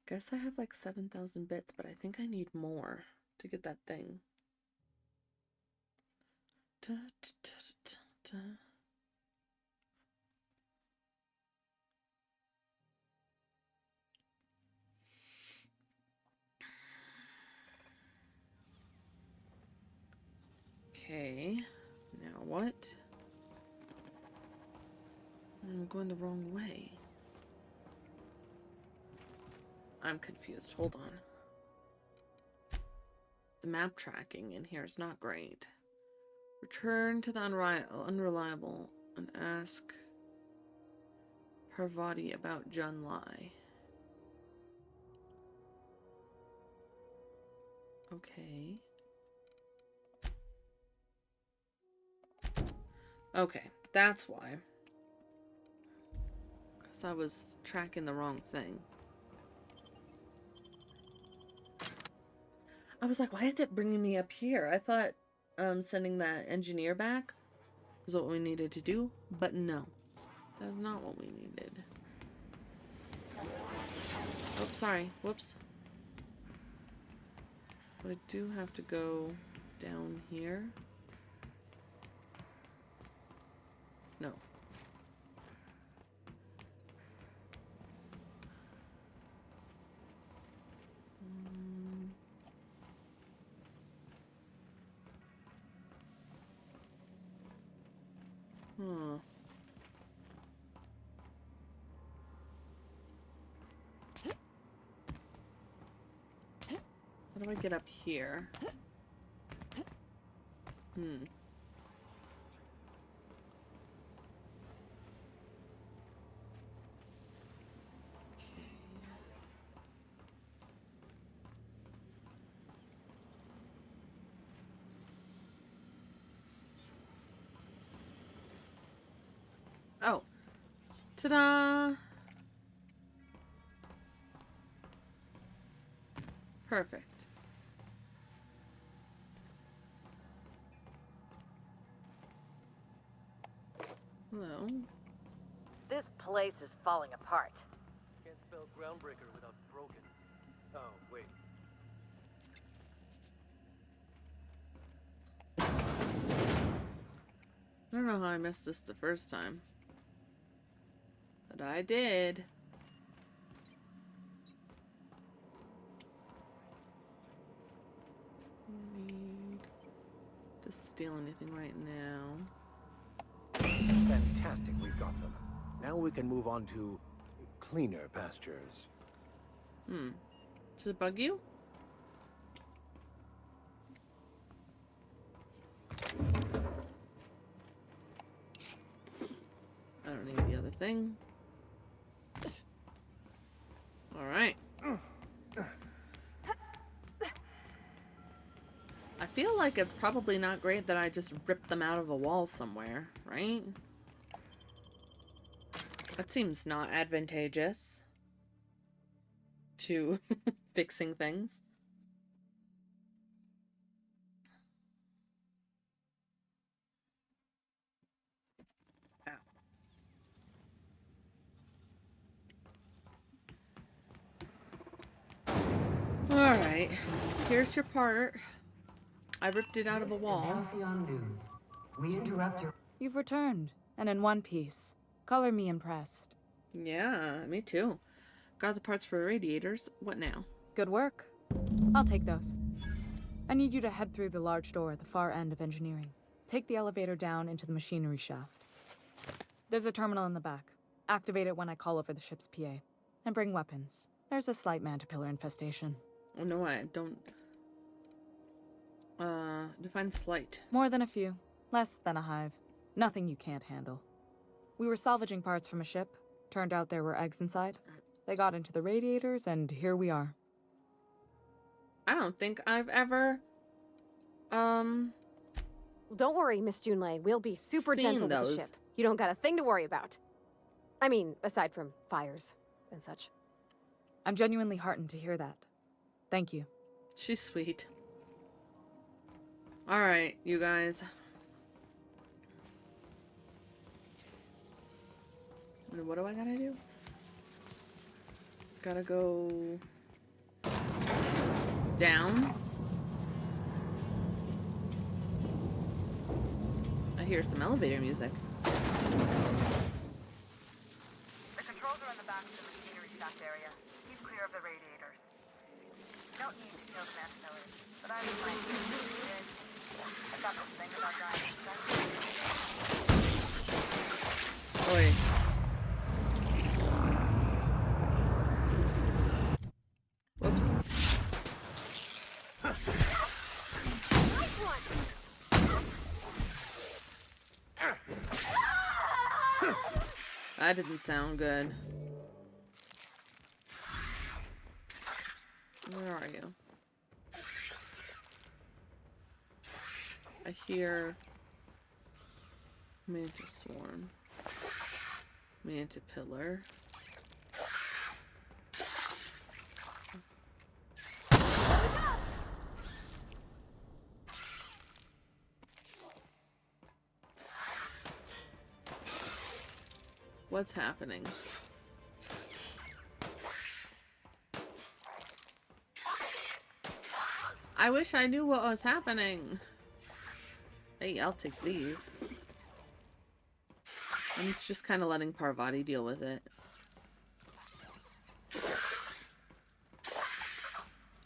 Guess I have like 7,000 bits, but I think I need more to get that thing. Da, da, da, da, da. Okay, now what? I'm going the wrong way. I'm confused. Hold on. The map tracking in here is not great. Return to the unreliable and ask Parvati about Jun Lai. Okay. Okay, that's why. Because I was tracking the wrong thing. I was like, why is it bringing me up here? I thought sending that engineer back was what we needed to do, but no. That's not what we needed. Oh, sorry. Whoops. But I do have to go down here. No. Huh. How do I get up here? Oh. Ta-da! Perfect. Hello. This place is falling apart. Can't spell Groundbreaker without broken. Oh, wait. I don't know how I missed this the first time. But I did. Need to steal anything right now. Fantastic, we've got them. Now we can move on to cleaner pastures. Does it bug you? I don't need the other thing. Alright. I feel like it's probably not great that I just ripped them out of a wall somewhere, right? That seems not advantageous to fixing things. Alright, here's your part. I ripped it out of a wall. Halcyon News. We interrupt your... You've returned, and in one piece. Color me impressed. Yeah, me too. Got the parts for radiators. What now? Good work. I'll take those. I need you to head through the large door at the far end of engineering. Take the elevator down into the machinery shaft. There's a terminal in the back. Activate it when I call over the ship's PA. And bring weapons. There's a slight mantipillar infestation. Oh no, I don't... define slight. More than a few. Less than a hive. Nothing you can't handle. We were salvaging parts from a ship. Turned out there were eggs inside. They got into the radiators, and here we are. I don't think I've ever... Don't worry, Miss Junlei. We'll be super gentle with the ship. You don't got a thing to worry about. I mean, aside from fires and such. I'm genuinely heartened to hear that. Thank you. She's sweet. Alright, you guys. What do I gotta do? Gotta go... down. I hear some elevator music. The controls are in the back of the machinery shaft area. Keep clear of the radiators. You don't need to kill the mantillaries, but I was like, I got this thing about dying. Oi. Whoops. That didn't sound good. Where are you? I hear Mantis Swarm. Mantipillar. What's happening? I wish I knew what was happening. Hey, I'll take these. I'm just kind of letting Parvati deal with it.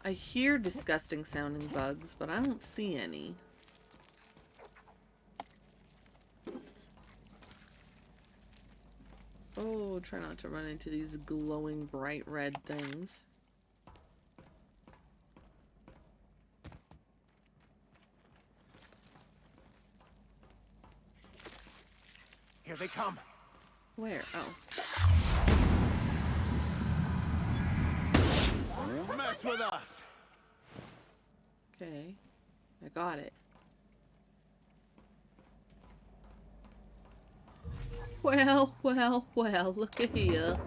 I hear disgusting sounding bugs, but I don't see any. Oh, try not to run into these glowing bright red things. Here they come. Where? Oh. Mess with us. Okay. I got it. Well, well, well, look at here.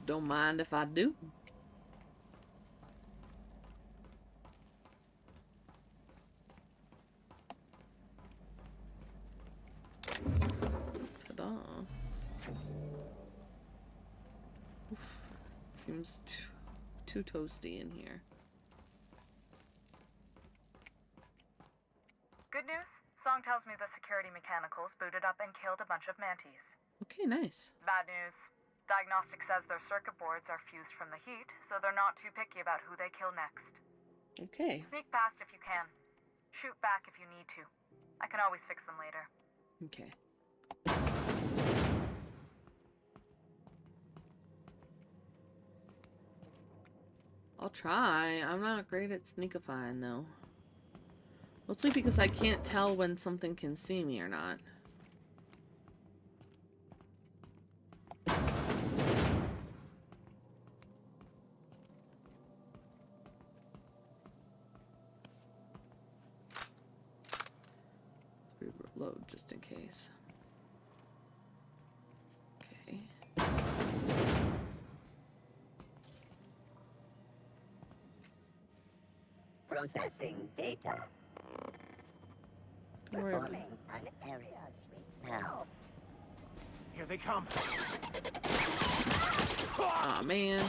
Don't mind if I do. Ta-da. Oof. Seems too toasty in here. Good news? Song tells me the security mechanicals booted up and killed a bunch of mantis. Okay, nice. Bad news. Diagnostic says their circuit boards are fused from the heat, so they're not too picky about who they kill next. Okay. Sneak past if you can. Shoot back if you need to. I can always fix them later. Okay. I'll try. I'm not great at sneakifying, though. Mostly because I can't tell when something can see me or not. load just in case. Okay. Processing data. Performing an area sweep now. Here they come. Aw, man.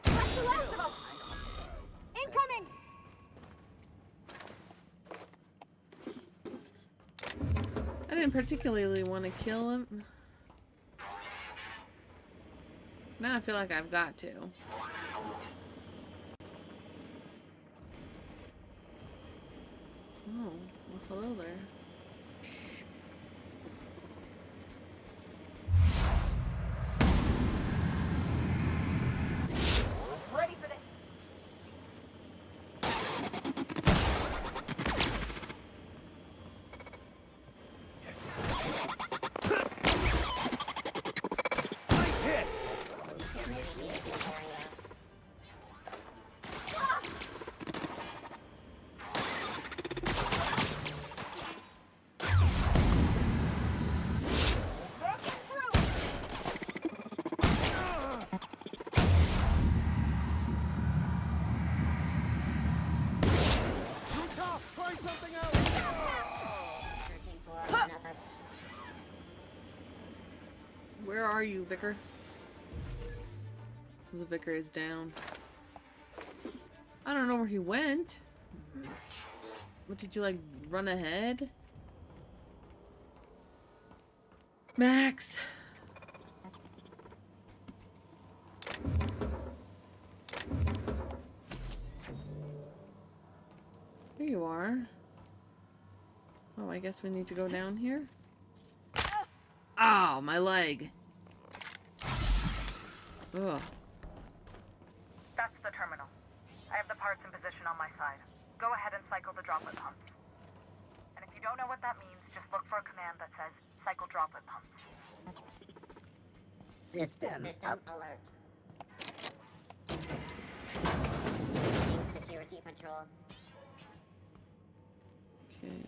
What's the last of them? Incoming! I didn't particularly want to kill him. Now I feel like I've got to. Oh, well, hello there. Ready for this. Nice hit. Too tough. Try something else. Where are you, Vicar? The Vicar is down. I don't know where he went. What, did you, like, run ahead? Max! Here you are. Oh, I guess we need to go down here? Ow, my leg. Ugh. That's the terminal. I have the parts in position on my side. Go ahead and cycle the droplet pumps. And if you don't know what that means, just look for a command that says cycle droplet pumps. System alert. Security patrol. Okay.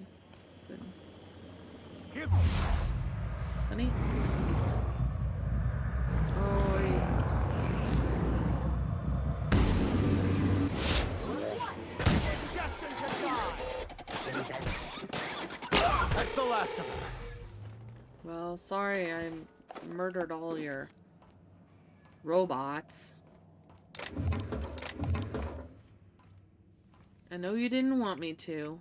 Good. Give Honey? Oh, That's the last of them. well, sorry I murdered all your robots. I know you didn't want me to.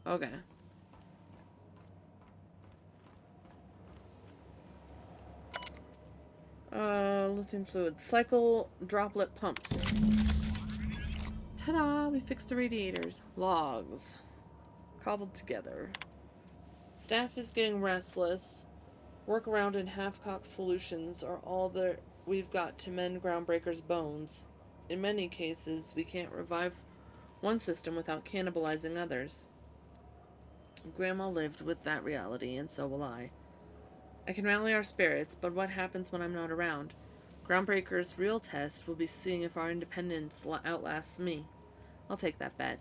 Okay. Lithium fluid. Cycle droplet pumps. Ta-da! We fixed the radiators. Logs. Cobbled together. Staff is getting restless. Workaround and half-cocked solutions are all that we've got to mend Groundbreaker's bones. In many cases, we can't revive one system without cannibalizing others. Grandma lived with that reality, and so will I. I can rally our spirits, but what happens when I'm not around? Groundbreaker's real test will be seeing if our independence outlasts me. I'll take that bet.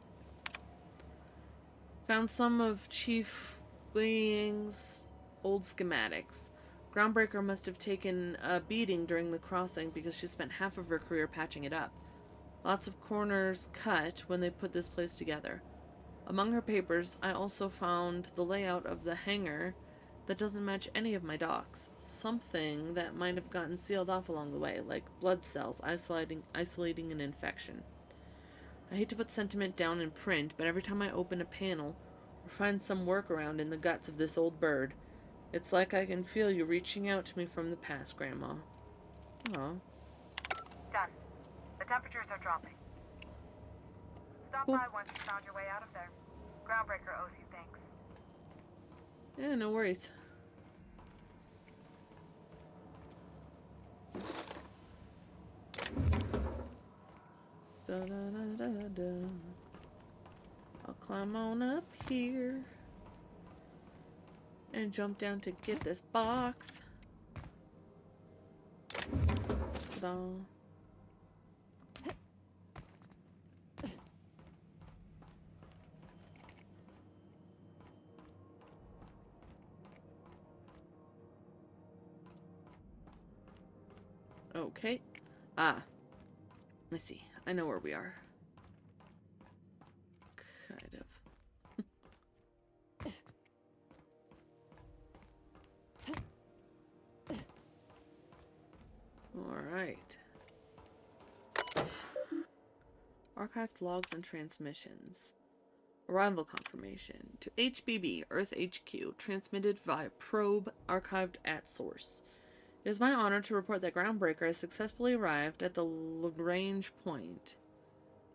Found some of Chief Wing's old schematics. Groundbreaker must have taken a beating during the crossing because she spent half of her career patching it up. Lots of corners cut when they put this place together. Among her papers, I also found the layout of the hangar that doesn't match any of my docks. Something that might have gotten sealed off along the way, like blood cells isolating an infection. I hate to put sentiment down in print, but every time I open a panel or find some workaround in the guts of this old bird, it's like I can feel you reaching out to me from the past, Grandma. Aw. Done. The temperatures are dropping. Stop by once you found your way out of there. Groundbreaker owes you thanks. Yeah, no worries. Da, da, da, da, da. I'll climb on up here. and jump down to get this box. Ta-da. Okay. Let me see. I know where we are. Kind of. Alright. Archived logs and transmissions. Arrival confirmation. To HBB, Earth HQ. Transmitted via probe, archived at source. It is my honor to report that Groundbreaker has successfully arrived at the Lagrange point.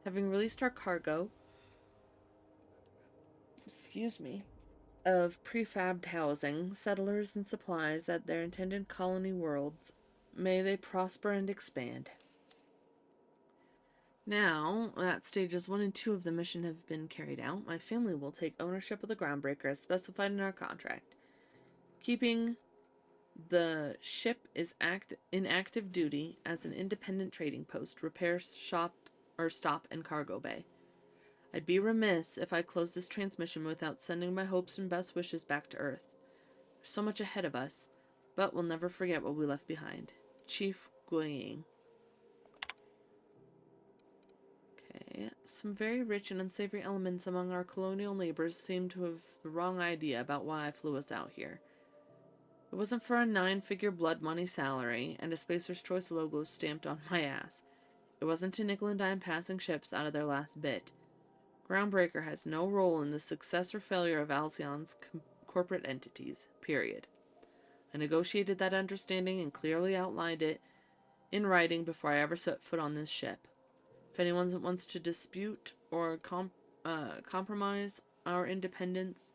Having released our cargo, of prefabbed housing, settlers, and supplies at their intended colony worlds, may they prosper and expand. Now that stages 1 and 2 of the mission have been carried out, my family will take ownership of the Groundbreaker as specified in our contract. Keeping the ship is in active duty as an independent trading post, repair shop, or stop and cargo bay. I'd be remiss if I closed this transmission without sending my hopes and best wishes back to Earth. There's so much ahead of us, but we'll never forget what we left behind. Chief Guiying. Okay, some very rich and unsavory elements among our colonial neighbors seem to have the wrong idea about why I flew us out here. It wasn't for a 9-figure blood money salary and a Spacer's Choice logo stamped on my ass. It wasn't to nickel and dime passing ships out of their last bit. Groundbreaker has no role in the success or failure of Alcyon's corporate entities, period. I negotiated that understanding and clearly outlined it in writing before I ever set foot on this ship. If anyone wants to dispute or compromise our independence,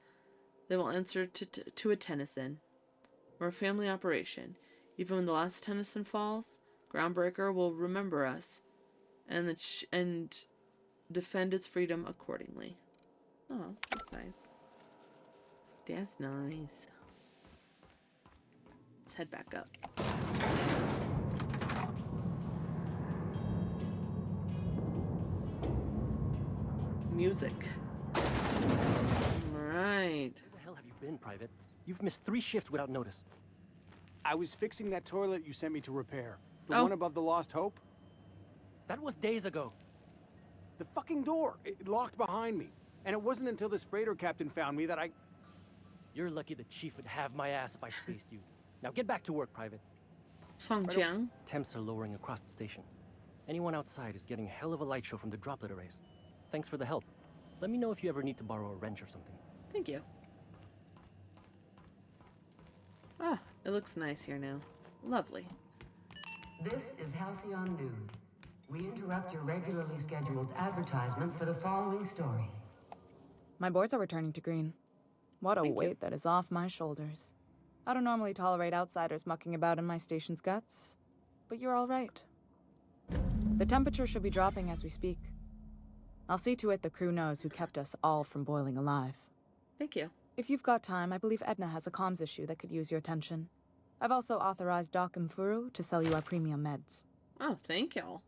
they will answer to a Tennyson. We're a family operation. Even when the last Tennyson falls, Groundbreaker will remember us and defend its freedom accordingly. Oh, that's nice. That's nice. Let's head back up. Music. Alright. Where the hell have you been, Private? You've missed 3 shifts without notice. I was fixing that toilet you sent me to repair. The one above the Lost Hope. That was days ago. The fucking door. It locked behind me. And it wasn't until this freighter captain found me that I... You're lucky the chief would have my ass if I spaced you. Now get back to work, Private. Songjiang. Temps are lowering across the station. Anyone outside is getting a hell of a light show from the droplet arrays. Thanks for the help. Let me know if you ever need to borrow a wrench or something. Thank you. Ah, it looks nice here now. Lovely. This is Halcyon News. We interrupt your regularly scheduled advertisement for the following story. My boards are returning to green. What a weight that is off my shoulders. I don't normally tolerate outsiders mucking about in my station's guts, but you're all right. The temperature should be dropping as we speak. I'll see to it the crew knows who kept us all from boiling alive. Thank you. If you've got time, I believe Edna has a comms issue that could use your attention. I've also authorized Doc and Furu to sell you our premium meds. Oh, thank y'all.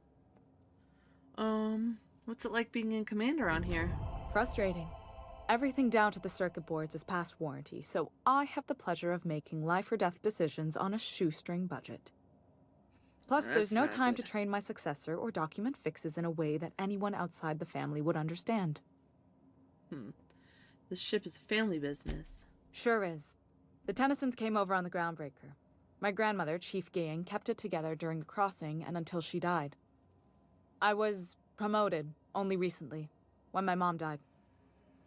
What's it like being in command around here? Frustrating. Everything down to the circuit boards is past warranty, so I have the pleasure of making life or death decisions on a shoestring budget. Plus, there's no time to train my successor or document fixes in a way that anyone outside the family would understand. This ship is a family business. Sure is. The Tennysons came over on the Groundbreaker. My grandmother, Chief Gaying, kept it together during the crossing and until she died. I was promoted only recently, when my mom died.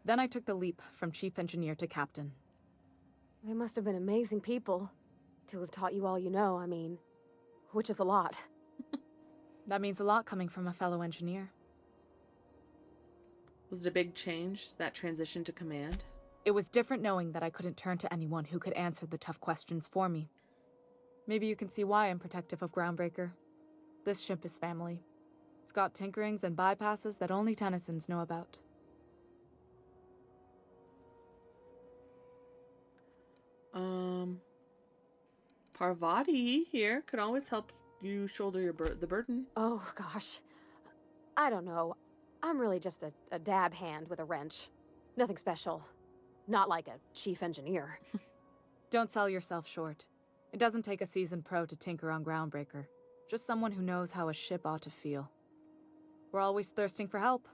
Then I took the leap from chief engineer to captain. They must have been amazing people to have taught you all you know, I mean, which is a lot. That means a lot coming from a fellow engineer. Was it a big change, that transition to command? It was different knowing that I couldn't turn to anyone who could answer the tough questions for me. Maybe you can see why I'm protective of Groundbreaker. This ship is family. It's got tinkerings and bypasses that only Tennysons know about. Parvati here could always help you shoulder the burden. Oh, gosh. I don't know. I'm really just a dab hand with a wrench. Nothing special. Not like a chief engineer. Don't sell yourself short. It doesn't take a seasoned pro to tinker on Groundbreaker. Just someone who knows how a ship ought to feel. We're always thirsting for help.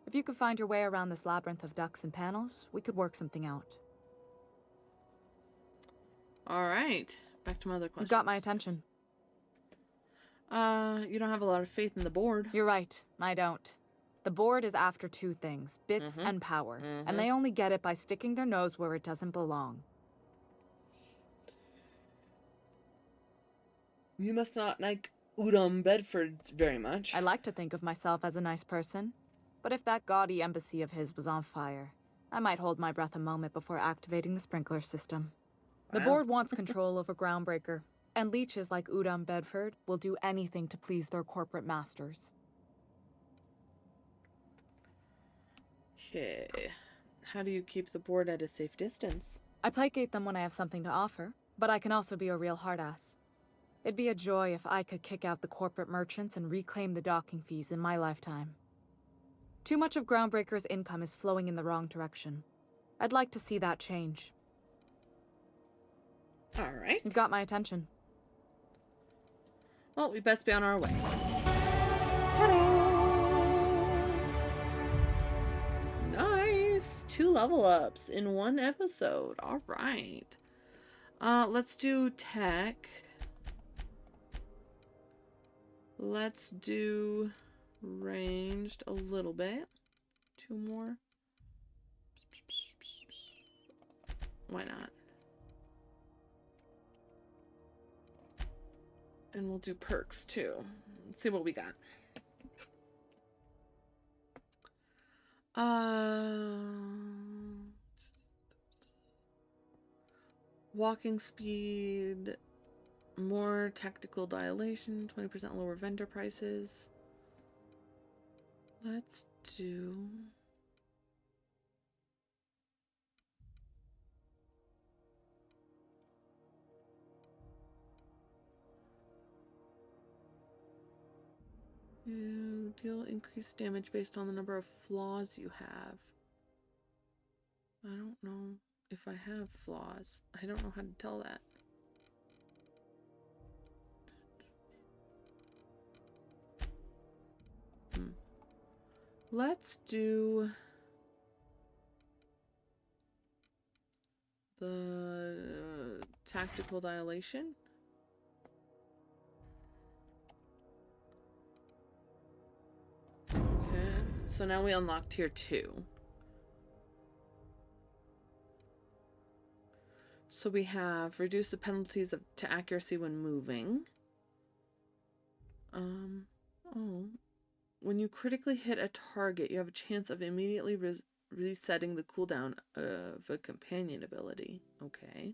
If you could find your way around this labyrinth of ducts and panels, we could work something out. All right. Back to my other questions. You got my attention. You don't have a lot of faith in the board. You're right. I don't. The board is after two things, bits and power. And they only get it by sticking their nose where it doesn't belong. You must not like Udom Bedford very much. I like to think of myself as a nice person. But if that gaudy embassy of his was on fire, I might hold my breath a moment before activating the sprinkler system. The board wants control over Groundbreaker, and leeches like Udom Bedford will do anything to please their corporate masters. Okay. How do you keep the board at a safe distance? I placate them when I have something to offer, but I can also be a real hard-ass. It'd be a joy if I could kick out the corporate merchants and reclaim the docking fees in my lifetime. Too much of Groundbreaker's income is flowing in the wrong direction. I'd like to see that change. All right. You've got my attention. Well, we best be on our way. Ta-da! Nice! 2 level ups in 1 episode. All right. Let's do tech. Let's do ranged a little bit. 2 more. Why not? And we'll do perks too. Let's see what we got. Walking speed, more tactical dilation, 20% lower vendor prices. Let's do... You deal increased damage based on the number of flaws you have. I don't know if I have flaws. I don't know how to tell that. Let's do the tactical dilation. So now we unlock tier 2. So we have reduce the penalties to accuracy when moving. When you critically hit a target, you have a chance of immediately resetting the cooldown of a companion ability. Okay.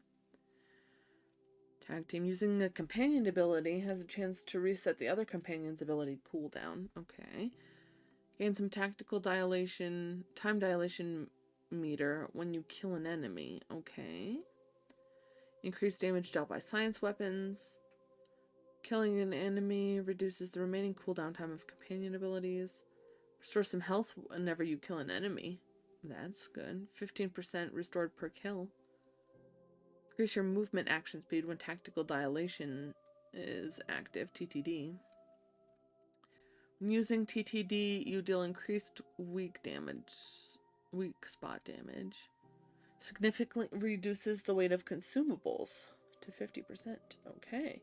Tag team using a companion ability has a chance to reset the other companion's ability cooldown. Okay. Gain some tactical dilation, time dilation meter when you kill an enemy. Okay. Increased damage dealt by science weapons. Killing an enemy reduces the remaining cooldown time of companion abilities. Restore some health whenever you kill an enemy. That's good. 15% restored per kill. Increase your movement action speed when tactical dilation is active, TTD. When using TTD, you deal increased weak spot damage. Significantly reduces the weight of consumables to 50%. Okay.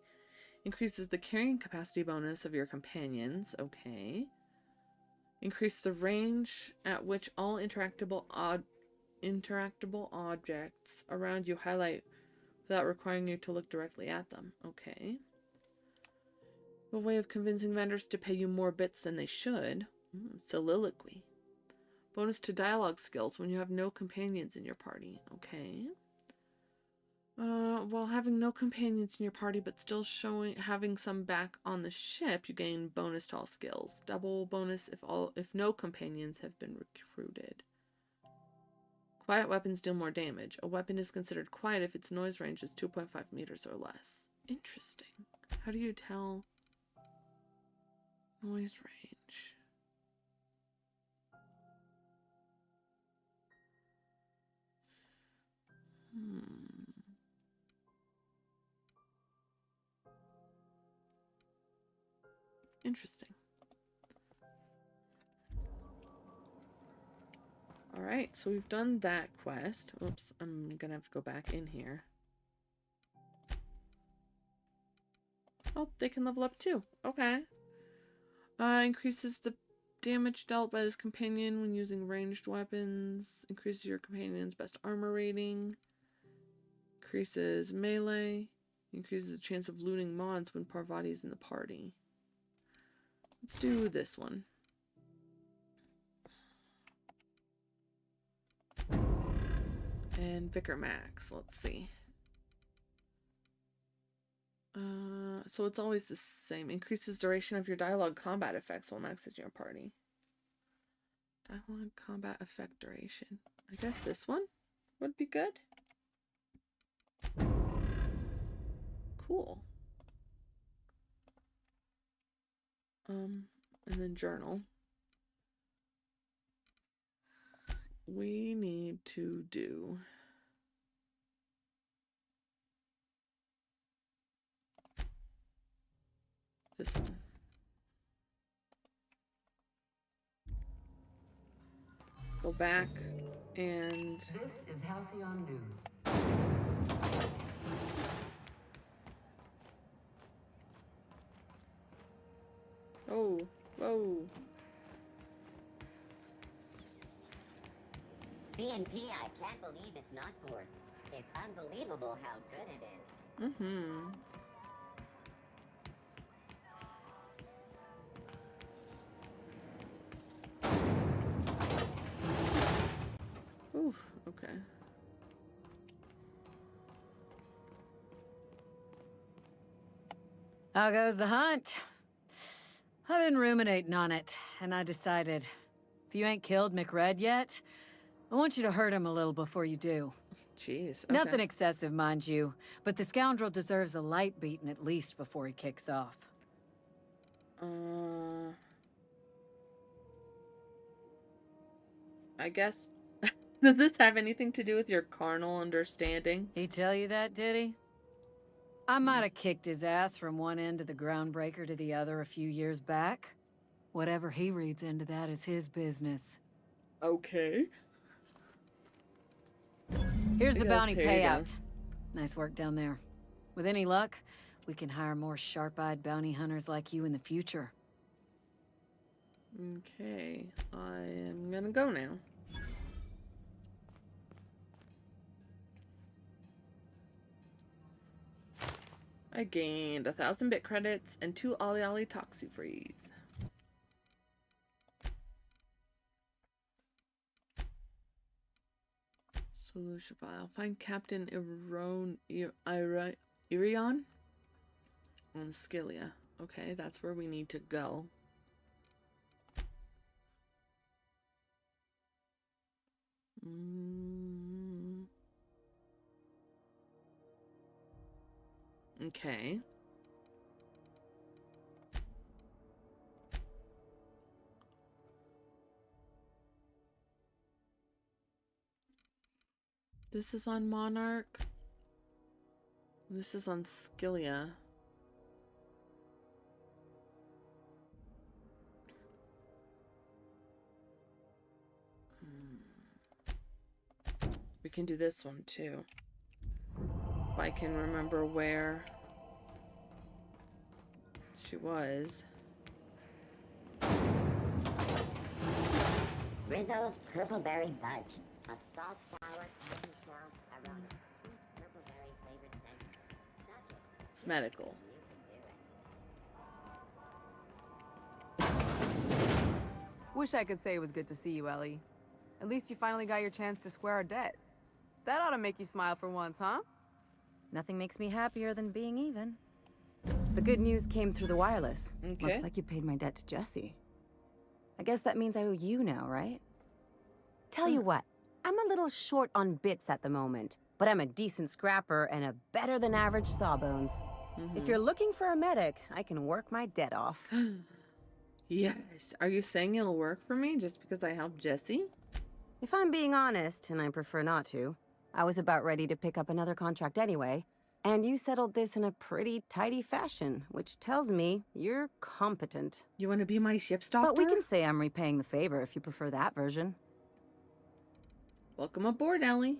Increases the carrying capacity bonus of your companions. Okay. Increase the range at which all interactable objects around you highlight without requiring you to look directly at them. Okay. A way of convincing vendors to pay you more bits than they should. Soliloquy. Bonus to dialogue skills when you have no companions in your party. Okay. While having no companions in your party but still having some back on the ship, you gain bonus to all skills. Double bonus if no companions have been recruited. Quiet weapons deal more damage. A weapon is considered quiet if its noise range is 2.5 meters or less. Interesting. How do you tell noise range? Interesting. Alright, so we've done that quest. Oops, I'm gonna have to go back in here. Oh, they can level up too. Okay. Increases the damage dealt by this companion when using ranged weapons. Increases your companion's best armor rating. Increases melee. Increases the chance of looting mods when Parvati is in the party. Let's do this one. And Vicar Max, let's see. So it's always the same. Increases duration of your dialogue combat effects while Max is in your party. Dialogue combat effect duration. I guess this one would be good. Cool. And then journal. We need to do this one. Go back and... This is Halcyon News. Oh, whoa. CNP, I can't believe it's not forced. It's unbelievable how good it is. Mm-hmm. Oof, okay. How goes the hunt? I've been ruminating on it, and I decided, if you ain't killed McRed yet, I want you to hurt him a little before you do. Jeez, okay. Nothing excessive, mind you, but the scoundrel deserves a light beating at least before he kicks off. I guess... Does this have anything to do with your carnal understanding? He tell you that, did he? I might have kicked his ass from one end of the Groundbreaker to the other a few years back. Whatever he reads into that is his business. Okay. Here's the bounty here you go. payout. Nice work down there. With any luck, we can hire more sharp-eyed bounty hunters like you in the future. Okay, I am gonna go now. I gained 1,000 bit credits and 2 Ollie Ollie Toxie Freeze. Solution file. Find Captain Irion on Scylla. Okay, that's where we need to go. Okay. This is on Monarch. This is on Scylla. We can do this one too. If I can remember where she was. Rizzo's Purpleberry Budge. A salt sour candy shell aroma. Sweet purpleberry flavored scent. Medical. Wish I could say it was good to see you, Ellie. At least you finally got your chance to square our debt. That ought to make you smile for once, huh? Nothing makes me happier than being even. The good news came through the wireless. Okay. Looks like you paid my debt to Jesse. I guess that means I owe you now, right? Tell you what, I'm a little short on bits at the moment, but I'm a decent scrapper and a better than average sawbones. If you're looking for a medic, I can work my debt off. Yes. Are you saying it'll work for me just because I helped Jesse? If I'm being honest, and I prefer not to, I was about ready to pick up another contract anyway, and you settled this in a pretty tidy fashion, which tells me you're competent. You want to be my ship's doctor? But we can say I'm repaying the favor if you prefer that version. Welcome aboard, Ellie.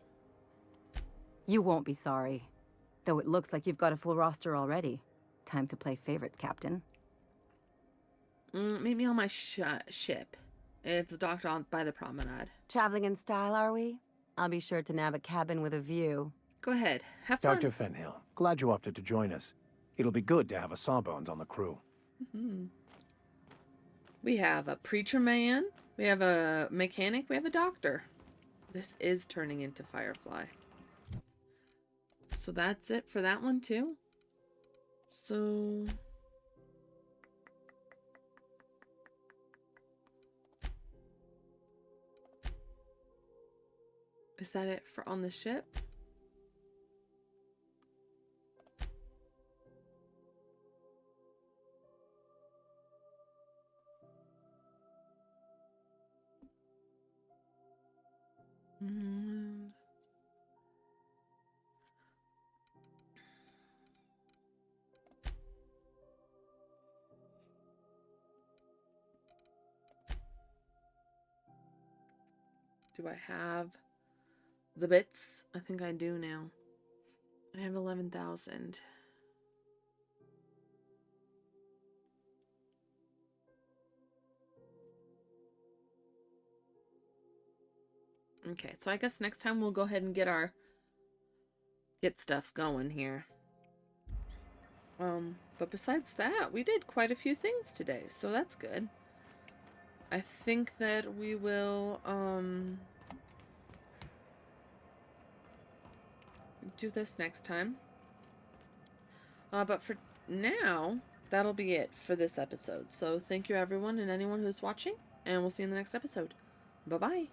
You won't be sorry. Though it looks like you've got a full roster already. Time to play favorites, Captain. Meet me on my ship. It's docked on by the promenade. Traveling in style, are we? I'll be sure to nab a cabin with a view. Go ahead. Have fun. Dr. Fenhill, glad you opted to join us. It'll be good to have a Sawbones on the crew. We have a preacher man. We have a mechanic. We have a doctor. This is turning into Firefly. So that's it for that one too. So is that it for on the ship? Do I have the bits? I think I do now. I have 11,000. Okay, so I guess next time we'll go ahead and get stuff going here. But besides that, we did quite a few things today, so that's good. I think that we will do this next time. But for now, that'll be it for this episode. So thank you everyone and anyone who's watching, and we'll see you in the next episode. Bye-bye.